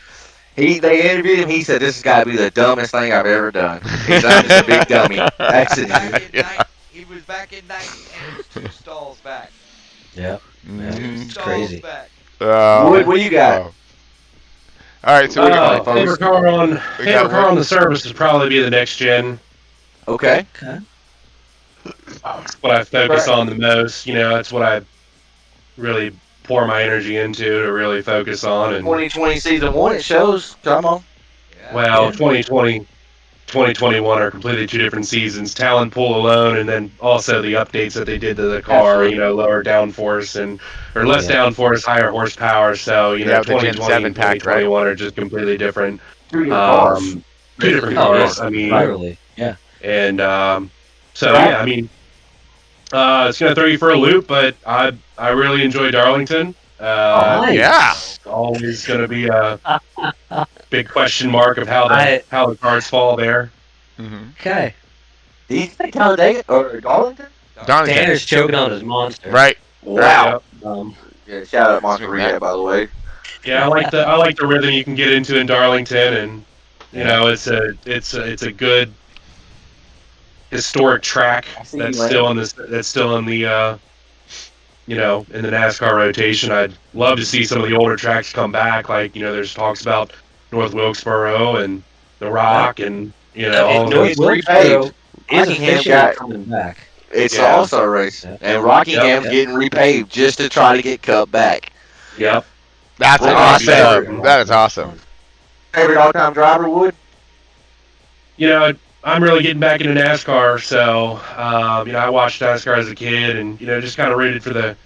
they interviewed him. He said, "This has got to be the dumbest thing I've ever done." He's I'm just a big dummy. That's it. He was back in ninth, and he was 2 stalls back. Yep. Mhm. 2 It's stalls crazy. back. Wood, what do you got? Oh. All right, so we got Favorite car on We got the service would probably be the next gen. Okay. What I focus on the most. You know, it's what I really pour my energy into to really focus on. And 2020 season 1, it shows. Come on. Yeah. well, Yeah. 2020, 2021 are completely two different seasons. Talent pool alone, and then also the updates that they did to the car. Absolutely. You know, lower downforce or less Yeah. downforce, higher horsepower. So you know, Yeah, the Gen 2020 7 and pack, right? 2021 are just completely different. 2 different cars. Two different Oh, cars. yeah. I mean, Virally. Yeah. and so yeah, I mean, it's gonna throw you for a loop, but I really enjoy Darlington. Nice. yeah. Always gonna be a big question mark of how the cards fall there. Mm-hmm. Okay. Did you say Talladega or Darlington? Darlington. Tanner's choking on his monster. Right. Wow. Yeah. Shout out Monster Rehab, by the way. Yeah, I like the rhythm you can get into in Darlington, and you know it's a good historic track I see that's you, still in the you know, in the NASCAR rotation. I'd love to see some of the older tracks come back. Like, you know, there's talks about North Wilkesboro and the Rock, and you know, all of North It's those. Wilkesboro repaved. is Rockingham officially got- coming back. It's Yeah. an all-star race, Yeah. and Rockingham's Yep. getting repaved just to try to get Cup back. Yep. That's Well, awesome. That is awesome. Favorite all-time driver, Wood? You know, I'm really getting back into NASCAR, so you know, I watched NASCAR as a kid, and you know, just kind of rooted for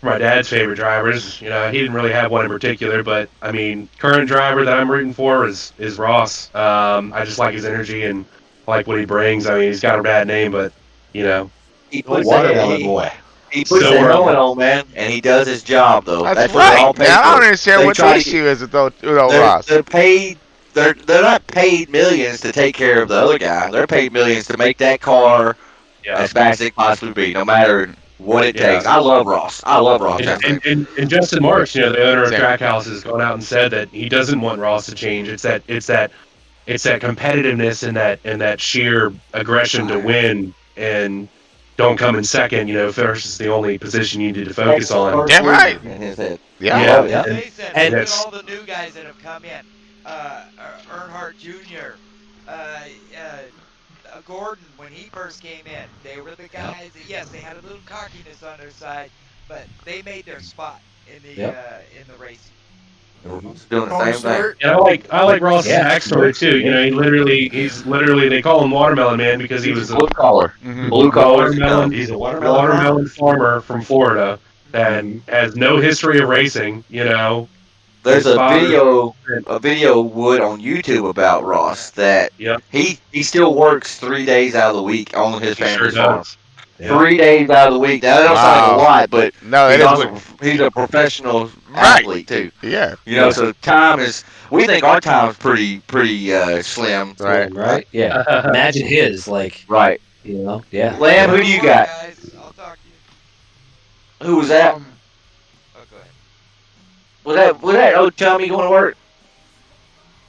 my dad's favorite drivers. You know, he didn't really have one in particular, but I mean, current driver that I'm rooting for is Ross. I just like his energy and like what he brings. I mean, he's got a bad name, but you know, He puts Watermelon he, boy. He puts So that we're- helmet on, man, and he does his job though. That's what they're all right. paid Now I don't for. understand They what the try to issue is with old They're, Ross. they're paid. They're not paid millions to take care of the other guy. They're paid millions to make that car Yeah. as fast as it possibly be, no matter what it Yeah. takes. I love Ross. I love Ross. And Justin Marks, the owner of Same. Trackhouse, has gone out and said that he doesn't want Ross to change. It's that competitiveness and that sheer aggression to win and don't come in second. First is the only position you need to focus on. Damn right. In his head. Yeah. Yeah. Yeah. Jason, And look at it's- all the new guys that have come in. Earnhardt Jr., Gordon, when he first came in, they were the guys that, yes, they had a little cockiness on their side, but they made their spot in the racing. Everyone's doing the Home same thing. start. And I like Ross's Yeah. backstory too. He's literally they call him Watermelon Man because he was a blue collar. Mhm. Blue collar. watermelon, He's a watermelon farmer from Florida that has no history of racing. There's His a father- video Wood on YouTube about Ross that Yep. he still works 3 days out of the week on his He sure family's farm. does. Yeah. 3 days out of the week. Now that don't sound like a Wow. lot, but No, it he's, is. also, he's a professional Right. athlete too. Yeah. So time is. We think our time's pretty slim. Right. Right? Yeah. Imagine his, Right. yeah. Lamb, who do you got? Guys, I'll talk to you. Who was that? Oh, go ahead. Was that old chummy going to work?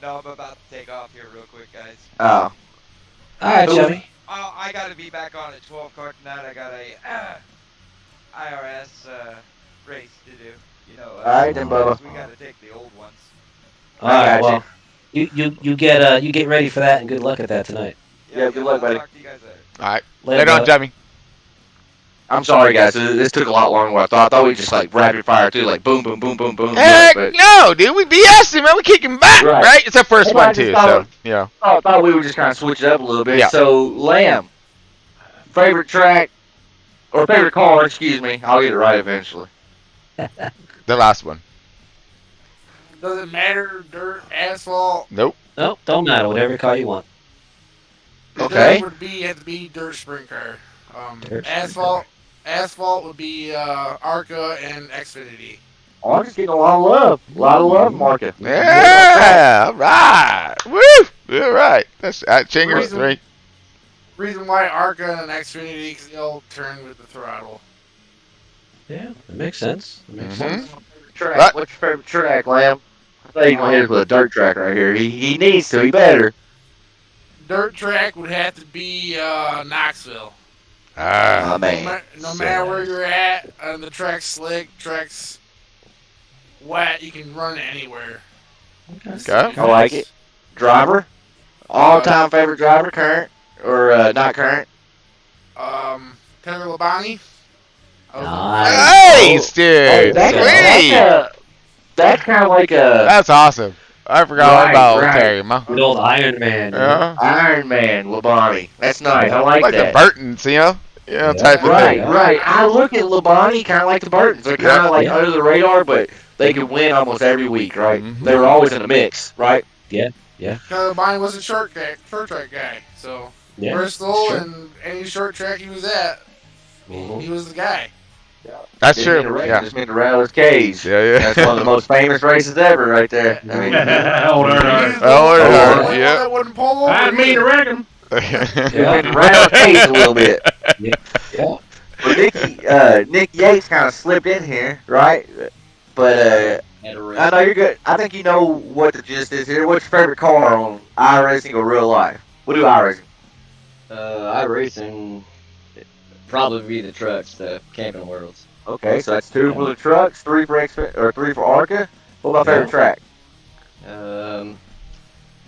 No, I'm about to take off here real quick, guys. Oh. All right, Chubby. Oh, I got to be back on at 12 o'clock tonight. I got a IRS race to do. All right, then, Bubba. We got to take the old ones. All right, got well, you get ready for that, and good luck at that tonight. Yeah, good luck, I'll buddy. Talk to you guys later. All right. Later, Later on, bud. Jimmy. I'm sorry, guys. This took a lot longer than I thought. I thought we just rapid fire too, boom, boom, boom, boom, boom. Heck But no, dude. We BSing, man. We kick him back, Right. right? It's our first Well, I one just too, thought- so yeah. I thought we would just kind of switch it up a little bit. Yeah. So, Lamb, favorite track or favorite car? Excuse me. I'll get it right eventually. The last one. Doesn't matter. Dirt, asphalt. Nope. Nope, don't matter. Whatever car you want. Okay. Dirt would have to be dirt sprint car. Dirt sprint Asphalt would be Arca and Xfinity. Oh, I'm just getting a lot of love. A lot of love, Marka. Yeah. All right. Woo. All right. That's Chingers Reason- 3. Reason why Arca and Xfinity, because they'll turn with the throttle. Yeah, that makes sense. That makes Mhm. sense. Track. What? What's your favorite track, Lamb? I thought you were going to hit us with a dirt track right here. He needs to. He better. Dirt track would have to be Knoxville. Ah. Oh, man. No matter where you're at, the track's slick, track's wet, you can run it anywhere. Okay. I like it. Driver? All-time favorite driver, current? Or not current? Taylor Labonte. Nice, dude. Sweet. That's kind of like a That's awesome. I forgot all Right, about right. Terry, man. Good old Iron Man. Yeah. Iron Man Labonte. That's nice. I like Like that. the Burtons, type of Right, thing. right. I look at Labonte kind of like the Burtons. They're kind of Yeah. like under the radar, but they could win almost every week, right? Mhm. They were always in the mix, right? Taylor Labonte was a short track guy, so Yeah, Bristol sure. and any short track he was at, Mhm. he was the guy. That's Didn't mean to true. ra- Yeah. Just mean to rattle his cage. Yeah, That's one of the most famous races ever, right there. I mean, Hold on. He's the Oh, one yeah. that Yeah. wouldn't pull over. I didn't mean to wreck him. been to rattle his cage a little bit. Yeah. But Nick Yates kind of slipped in here, right? But I know you're good. I think you know what the gist is here. What's your favorite car on iRacing or real life? We'll do iRacing. iRacing probably be the trucks, the Camping Worlds. Okay, so that's 2 for the trucks, 3 for or 3 for ARCA. What about favorite track? I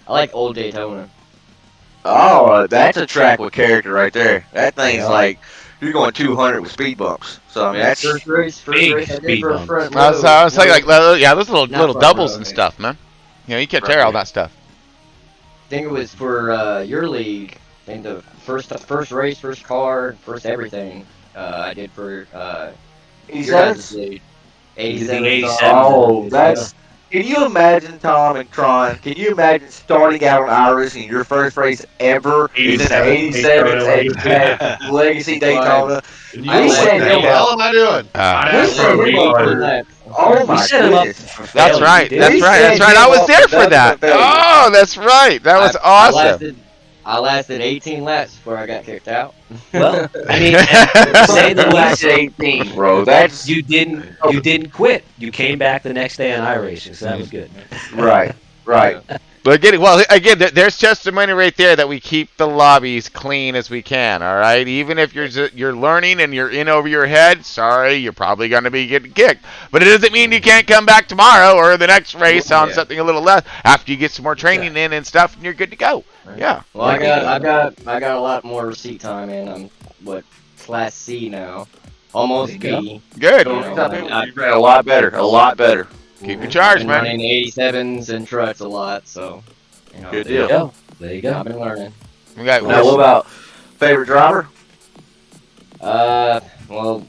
like Old Daytona. Oh, that's a track with character right there. That thing's Yeah. like you're going 200 with speed bumps. So I mean that's First race Big I did speed for a bumps. front I was row. saying, those little Not front doubles row, and yeah. stuff, man. You can't tear all that stuff. I think it was for your league. I think the first race, first car, first everything I did for your 87. guys' league. 87. 87. Oh, that's Can you imagine, Tom and Tron? Can you imagine starting out on Iris and your first race ever is in the 87 at Legacy Daytona? I We What set the him hell up. am I doing? I We set led him up 18 for. laps. Oh We my set him up goodness. for That's failure. right. We That's did. right. That's right. I was there for that. Oh, that's right. That was awesome. I lasted 18 laps before I got kicked out. Well, I mean, and to say the Last least, 18, bro. That's you didn't quit. You came back the next day on iRacing, so that was good. right. Right. But again, there's testimony right there that we keep the lobbies clean as we can. All right, even if you're learning and you're in over your head, sorry, you're probably going to be getting kicked. But it doesn't mean you can't come back tomorrow or the next race on something a little less after you get some more training in and stuff, and you're good to go. Yeah. Well, I got a lot more receipt time, and I'm class C now, almost B. Good. You know, You ran a lot better. A lot better. Keep your charge, been man. running 87s and trucks a lot, so Good There you deal. go. There you I've go. been learning. We got Now, what about favorite driver? Well,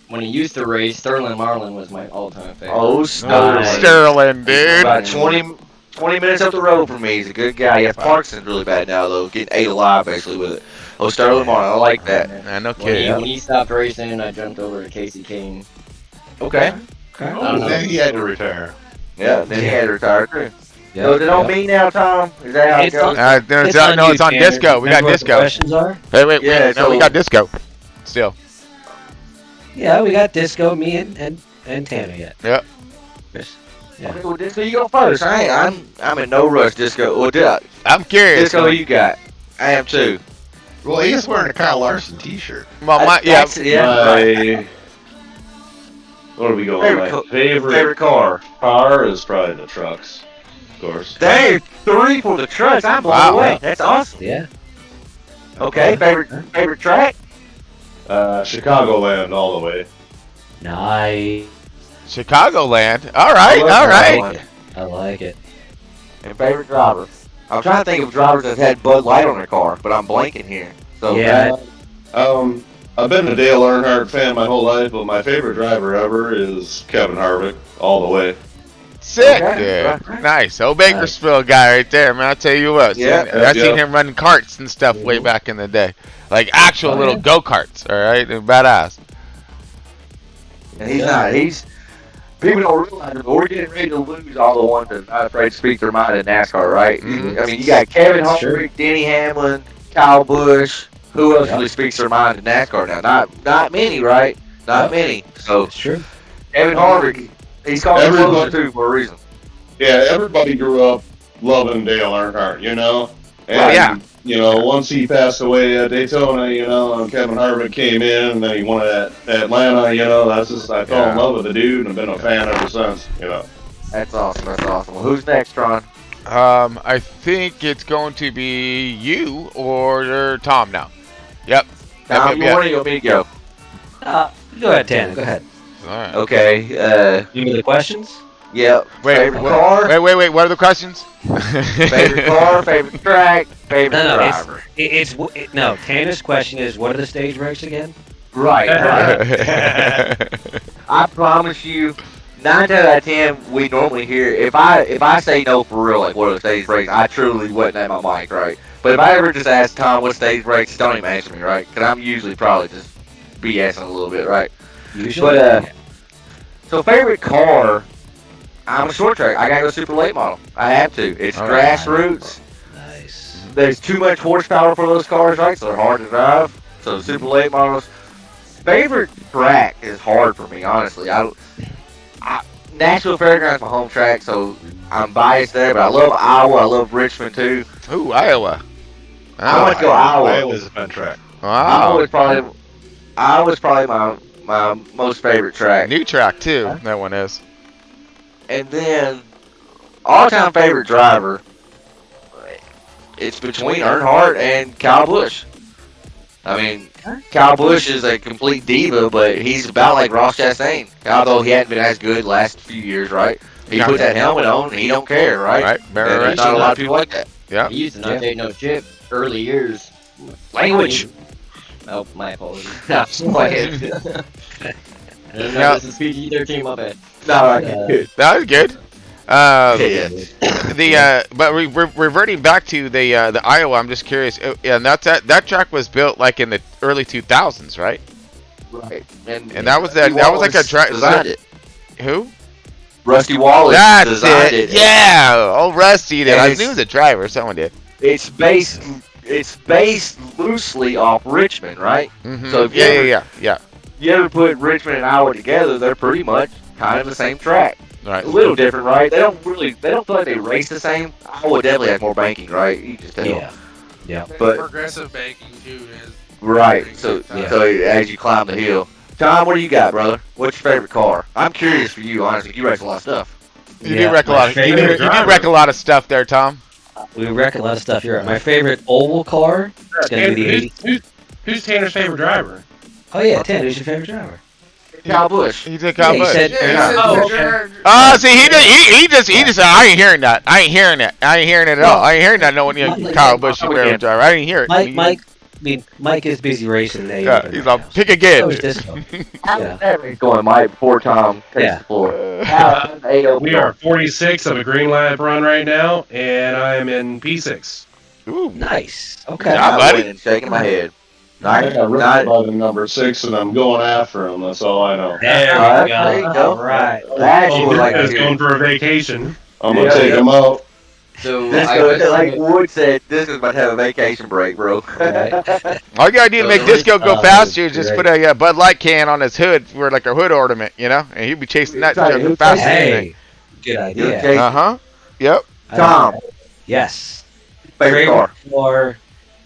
when he used to race, Sterling Marlin was my all-time favorite. Oh, Sterling. Sterling, dude. About 20 minutes up the road from me. He's a good guy. Yeah, Parkinson's really bad now, though. Getting ate alive, basically, with it. Oh, Sterling Martin. I like that. Man, no When kidding. he stopped racing, I jumped over to Casey Kane. Okay. I don't know. Then he had to retire. Yeah, then he had to retire, too. Yeah, So is it on yeah. me now, Tom? Is that how it It's goes? No, it's on you, Tanner. disco. We got Remember what the disco. questions are? Hey, wait, Yeah, no, so- we got disco. Still. Yeah, we got disco. Me and Tanner yet. Yep. Chris. Okay, well, Disco, you go first. I'm in no rush, Disco. Well, I'm curious. Disco, you got. I am, too. Well, he's wearing a Kyle Larson T-shirt. Well, My, what are we going? Favorite My co- favorite Favorite car. car is probably the trucks, of course. Dang, 3 for the trucks. I'm blown Wow. away. That's awesome. Yeah. Okay, favorite track? Chicagoland all the way. Nice. Chicagoland. All right, I all love right. Chicagoland. I like it. And favorite driver? I'm trying to think of drivers that had Bud Light on their car, but I'm blanking here. So Yeah. I've been a Dale Earnhardt fan my whole life, but my favorite driver ever is Kevin Harvick all the way. Sick, Okay, dude. right. Nice. Old Bakersfield guy right there, man. I'll tell you what. Yeah, I've seen yeah. him running carts and stuff way back in the day. Like actual little go-karts, all right? They're badass. and he's not. People don't realize it, but we're getting ready to lose all the ones that are not afraid to speak their mind in NASCAR, right? Mhm. I mean, you got Kevin That's true. Harvick, Denny Hamlin, Kyle Busch. Who else Yeah. really speaks their mind in NASCAR now? Not many, right? Not many. So It's true. Kevin Harvick, he's called Everybody- closer too for a reason. Yeah, everybody grew up loving Dale Earnhardt, you know? And, yeah. you know, once he passed away at Daytona, you know, and Kevin Harvick came in, and then he won at Atlanta, you know, I fell in love with the dude and have been a fan ever since, you know. That's awesome. That's awesome. Well, who's next, Tron? I think it's going to be you or Tom now. Yep. Tom, you yeah. want to go? Me to go. Go ahead, Tanner. Go ahead. All right. Okay. Give me the questions. Yep. Wait, favorite what- car. Wait. What are the questions? Favorite car. Favorite track. Favorite No, driver. No. Tanner's question is, what are the stage breaks again? Right. I promise you, 9 times out of 10, we normally hear. If I say no for real, like what are the stage breaks, I truly wasn't at my mic, right? But if I ever just ask Tom what stage breaks, don't even answer me, right? Because I'm usually probably just BSing a little bit, right? Usually. But so favorite car, I'm a short track. I gotta go super late model. I have to. It's All right. grassroots. Nice. There's too much horsepower for those cars, right? So they're hard to drive. So super late models. Favorite track is hard for me, honestly. I Nashville Fairgrounds is my home track, so I'm biased there. But I love Iowa. I love Richmond too. Ooh, Iowa. I want to go Iowa. Iowa's a fun track. Wow. Iowa's probably my most favorite track. New track too. That one is. And then all-time favorite driver. It's between Earnhardt and Kyle Busch. I mean, Kyle Busch is a complete diva, but he's about like Ross Chastain. Although he hadn't been as good last few years, right? He Yeah. put that helmet on, and he don't care, right? Right. Very And right. there's not a lot of people like that. Yeah. He used to not take no shit early years. Language. Oh, my apologies. No, go ahead. I didn't Yeah. know this is PG-13, my bad. No, Uh, That was good. Yeah. But reverting back to the Iowa, I'm just curious. And that track was built like in the early 2000s, right? Right. And that was like a track. Designed it. Who? Rusty Wallace That's designed it. Yeah, old Rusty did. And I it's- knew it was a driver. Someone did. It's based loosely off Richmond, right? Mm-hmm. So if you yeah. You ever put Richmond and Iowa together, they're pretty much kind of the same track. Right. A little different, right? They don't feel like they race the same. Iowa definitely has more banking, right? You just tell. Yeah. But progressive banking too is right. So Yeah. so as you climb the hill, Tom, what do you got, brother? What's your favorite car? I'm curious for you, honestly. You race a lot of stuff. You do wreck a lot. You favorite do wreck a lot of stuff there, Tom. We wreck a lot of stuff here. My favorite oval car is going to be the 80. Who's Tanner's favorite driver? Oh, yeah, Tan, who's your favorite driver? Kyle Busch. He did Kyle Yeah, he Busch. said- Yeah, Oh, okay. See, he just. I ain't hearing that. I ain't hearing it at all. I ain't hearing that. No one, Kyle Busch, your favorite driver. I didn't hear it. Mike is busy racing today. Yeah, he's like, pick again. So is Disco. Yeah. Going Mike before Tom takes Yeah. the floor. We are 46 of a green light run right now, and I'm in P6. Ooh, Nice. Okay. Yeah, buddy. And shaking my head. I got Not- Rick above number 6, and I'm going after him. That's all I know. There we go. There you go. All right. That you would like Is to going hear. for a vacation. I'm gonna Yeah, take yeah. him out. So Like Wood said, this is about to have a vacation break, bro. Right. all you gotta do to make Disco go Oh, faster is that's just great. put a Bud Light can on his hood for like a hood ornament, and he'd be chasing that Right, junk who faster than Hey, good idea. Okay. Uh huh. Yep. Tom, Yes. favorite car.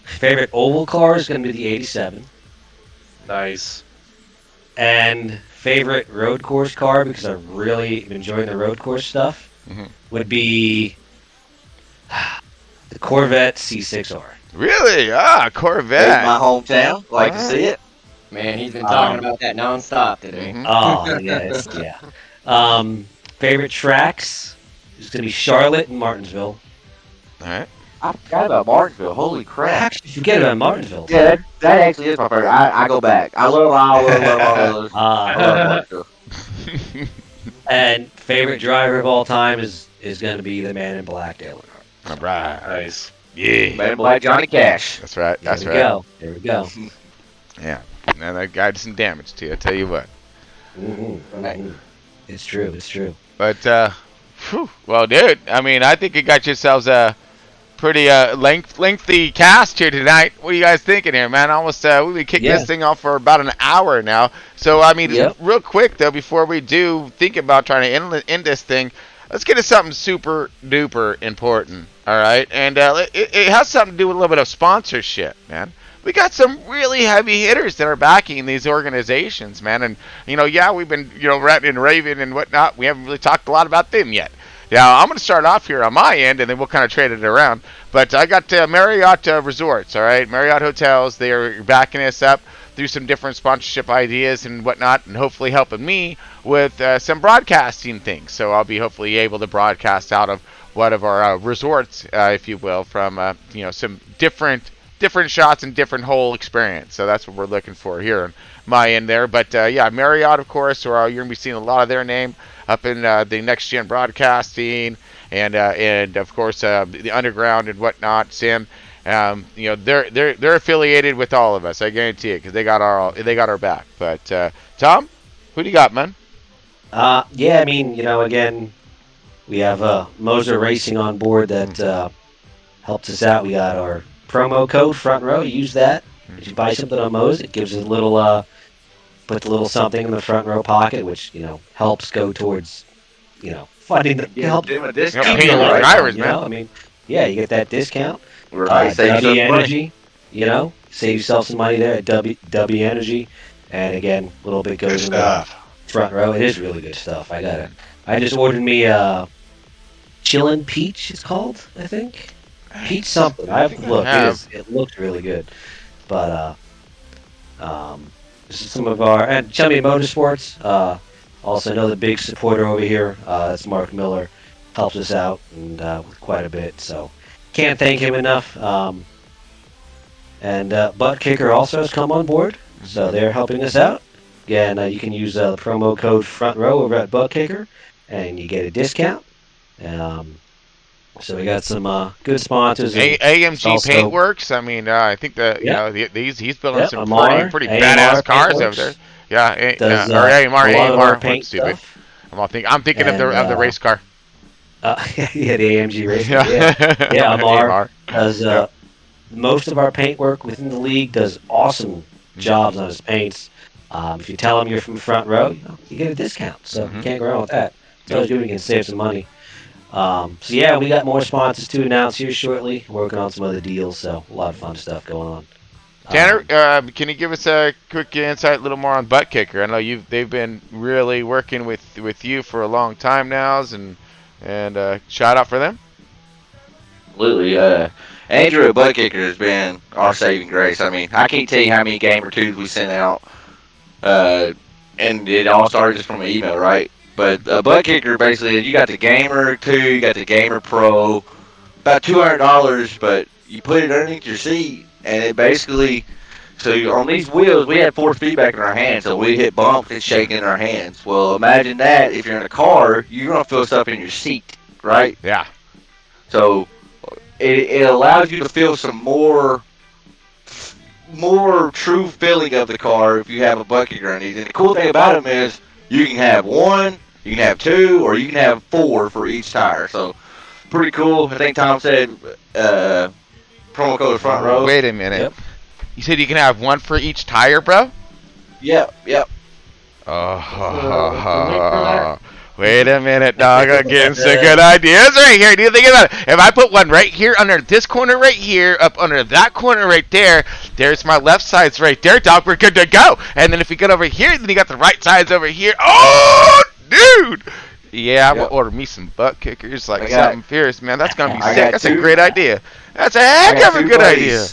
Favorite oval car is going to be the 87. Nice. And favorite road course car, because I'm really enjoying the road course stuff, Mhm. would be the Corvette C6R. Really? That's Corvette. my hometown. Like to see it. man, he's been talking about that nonstop today. Mhm. Oh, yes, yeah. Favorite tracks is going to be Charlotte and Martinsville. All right. I forgot about Martinsville. Holy crap. Actually, forget about Martinsville. Yeah, that actually is my favorite. I go back. I love Iowa. I love all those. I love Martinsville. And favorite driver of all time is going to be the man in black, Dale Earnhardt. All right. Nice. Yeah. Man, Black Johnny Cash. That's right. That's There we right. go. There we go. Yeah. And that guy did some damage to you. I tell you what. Mhm. It's true. It's true. But well, dude. I mean, I think you got yourselves a pretty lengthy cast here tonight. What are you guys thinking here, man? Almost we've been kicking Yeah. this thing off for about an hour now. So I mean, Yep. real quick though, before we do think about trying to end this thing, let's get to something super duper important. All right, and it has something to do with a little bit of sponsorship, man. We got some really heavy hitters that are backing these organizations, man. And yeah, we've been ranting and raving and whatnot. We haven't really talked a lot about them yet. Now, I'm going to start off here on my end, and then we'll kind of trade it around. But I got Marriott Resorts, all right? Marriott Hotels, they are backing us up through some different sponsorship ideas and whatnot, and hopefully helping me with some broadcasting things. So I'll be hopefully able to broadcast out of one of our resorts, if you will, from some different shots and different whole experience. So that's what we're looking for here on my end there. But yeah, Marriott, of course, you're going to be seeing a lot of their name up in the next gen broadcasting and of course the underground and whatnot. Sam, they're affiliated with all of us. I guarantee it because they got our back. But Tom, who do you got, man? Yeah, I mean, again, we have Moser Racing on board that helps us out. We got our promo code Front Row. Use that. If you buy something on Moser, it gives us a little put a little something in the front row pocket, which helps go towards funding the help Give him a discount. Yeah, paying the drivers, man. I mean, yeah, you get that discount. Right. Save W yourself money. Energy, save yourself some money there at W Energy, and again, a little bit Good goes in the stuff. front row. It is really good stuff. I just ordered me Chillin' Peach. It's called, I think. Peach something. I've looked. It looks really good, but this is some of our and Chummy Motorsports. Also another big supporter over here. That's Mark Miller. Helps us out and with quite a bit. So can't thank him enough. And Butt Kicker also has come on board, so they're helping us out. Again, you can use the promo code Front Row over at Butt Kicker, and you get a discount. Um, so we got some good sponsors. And AMG also, Paintworks. I mean, I think that Yep. he's building Yep, some Amar, pretty AMR badass cars over Paintworks there. Yeah, does or AMR, a lot of our AMR. What paint stupid. stuff. I'm thinking of And the race car. yeah, the AMG race car. Yeah, Yeah, Amar AMR. does Yep. most of our paint work within the league. Does awesome jobs on his paints. If you tell him you're from Front Row, you get a discount. So you can't go wrong with that. Tells you we can save some money. So yeah, we got more sponsors to announce here shortly. Working on some other deals, so a lot of fun stuff going on. Tanner, can you give us a quick insight, a little more on Butt Kicker? I know they've been really working with you for a long time now, and shout out for them. Absolutely. Andrew at Butt Kicker has been our saving grace. I mean, I can't tell you how many gamer twos we sent out, and it all started just from an email, right? But Butt Kicker basically, you got the Gamer 2, you got the Gamer Pro, about $200, but you put it underneath your seat, and it basically, so on these wheels, we had force feedback in our hands, so we hit bumps, it's shaking in our hands. Well, imagine that if you're in a car, you're going to feel stuff in your seat, right? Yeah. So it allows you to feel some more true feeling of the car if you have a Butt Kicker underneath. And the cool thing about them is you can have one, you can have two, or you can have four for each tire. So pretty cool. I think Tom said promo code Front Row. Wait a minute. Yep. You said you can have one for each tire, bro? Yep. Oh, wait a minute, dog. I'm getting some good ideas right here. Do you think about it? If I put one right here under this corner right here, up under that corner right there, there's my left sides right there, dog. We're good to go. And then if we get over here, then you got the right sides over here. Oh, dude. Yeah, I'm going to order me some Butt Kickers, like something fierce, man. That's going to be sick. That's a great idea. That's a heck of a good idea.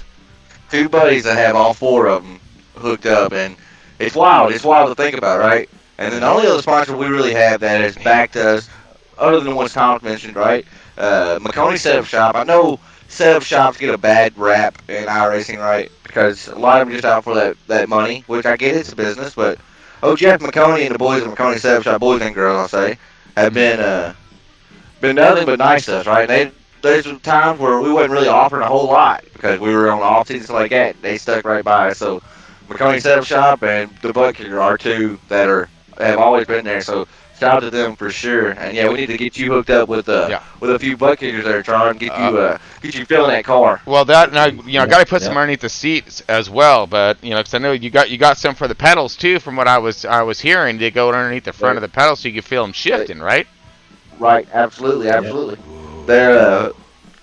Two buddies that have all four of them hooked up, and it's wild. It's wild to think about, right? And then the only other sponsor we really have that has backed us, other than the ones Tom mentioned, right? McConey Setup Shop. I know setup shops get a bad rap in iRacing, right? Because a lot of them are just out for that money, which I get, it's a business, but Jeff McConey and the boys at McConey Setup Shop, boys and girls, I'll say, have been nothing but nice to us, right? There's times where we wasn't really offering a whole lot because we were on off seasons like that. They stuck right by us. So McConey Setup Shop and the Butt Kicker are two that have always been there. So shout out to them for sure. And yeah, we need to get you hooked up with a few Butt Kickers there, Charlie, and get you feeling that car. Well, that now got to put some underneath the seats as well. But because I know you got some for the pedals too. From what I was hearing, they go underneath the front of the pedals so you can feel them shifting, right? Right, absolutely. They're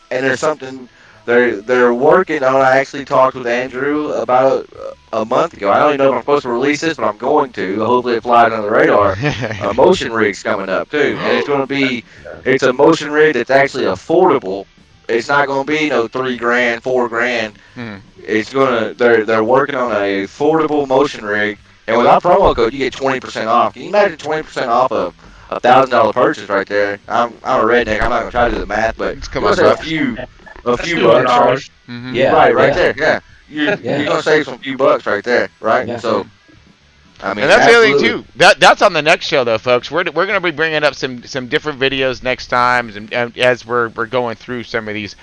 and there's something they're working on. I actually talked with Andrew about a month ago. I don't even know if I'm supposed to release this, but I'm going to. Hopefully it flies under the radar. A motion rig's coming up too, and it's a motion rig that's actually affordable. It's not going to be no $3,000, $4,000. They're working on a affordable motion rig, and with our promo code you get 20% off. Can you imagine 20% off of $1,000 purchase right there? I'm a redneck. I'm not gonna try to do the math, but it's a few bucks. Mm-hmm. Yeah, right there. Yeah, you're gonna save some few bucks right there, right? Yeah. So, I mean, and that's the other thing too. That's on the next show though, folks. We're gonna be bringing up some different videos next time, and as we're going through some of these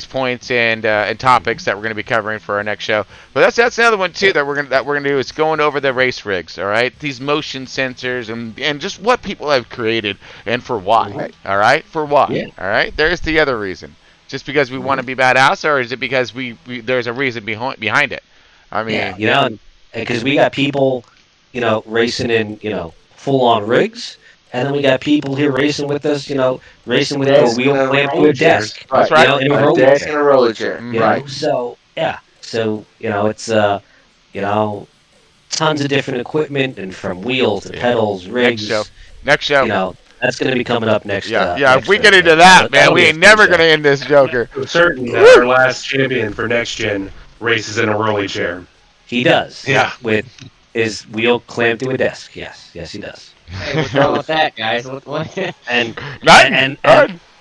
points and topics that we're gonna be covering for our next show. But that's another one too that we're gonna do is going over the race rigs. All right, these motion sensors and just what people have created and for why. Right. All right, for why. Yeah. All right, there's the other reason. Just because we want to be badass, or is it because we there's a reason behind it? I mean, because we got people, racing in, full-on rigs, and then we got people here racing with us, racing with a wheel clamped to a desk. That's right. In a a roller desk chair. and a roller chair. Right. So, it's, tons of different equipment, and from wheels to pedals, rigs. Next show. That's going to be coming up next. If we get into that, man, we ain't never going to end this Joker. Certainly, our last champion for next gen races in a rolly chair. He does. Yeah. With his wheel clamped to a desk. Yes, he does. Hey, what's wrong with that, guys? What? And None.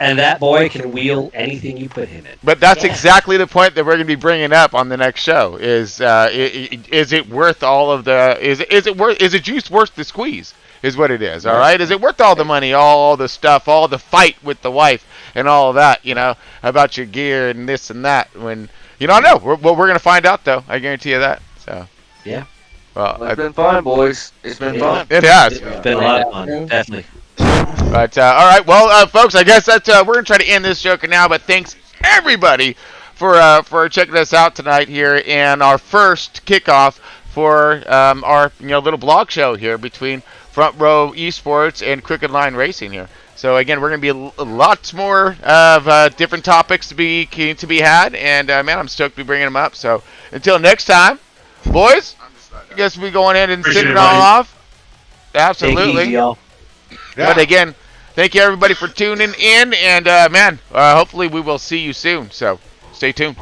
and that boy can wheel anything you put him in. But that's exactly the point that we're going to be bringing up on the next show. Is it worth all of the? Is it juice worth the squeeze? is what it is. All right, is it worth all the money, all the stuff, all the fight with the wife, and all of that? About your gear and this and that. When I don't know. We're gonna find out though. I guarantee you that. So Yeah. well, It's been fun, boys. It's been fun. it has. It's been a lot of fun, definitely. But all right, well, folks, I guess that's we're gonna try to end this joke now. But thanks everybody for checking us out tonight here in our first kickoff for our little blog show here between Front Row Esports and Crooked Line Racing here. So again, we're gonna be lots more of different topics to be had, and man, I'm stoked to be bringing them up. So until next time, boys, I guess we go ahead and Appreciate send it it, all buddy. off. Take it Absolutely. easy, y'all. But again, thank you everybody for tuning in, and man, hopefully we will see you soon. So stay tuned.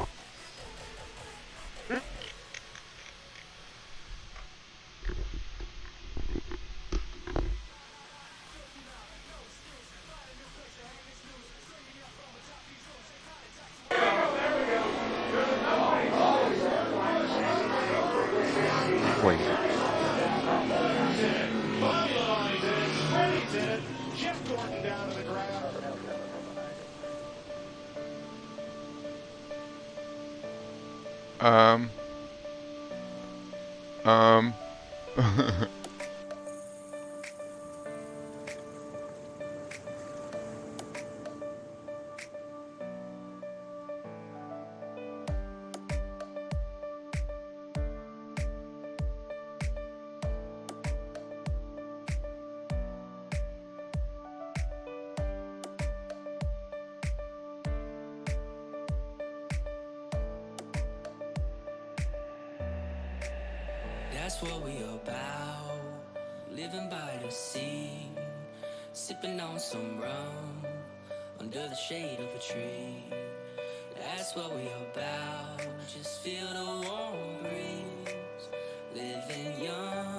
Wait. Um. That's what we about, living by the sea, sipping on some rum, under the shade of a tree. That's what we about, just feel the warm breeze, living young.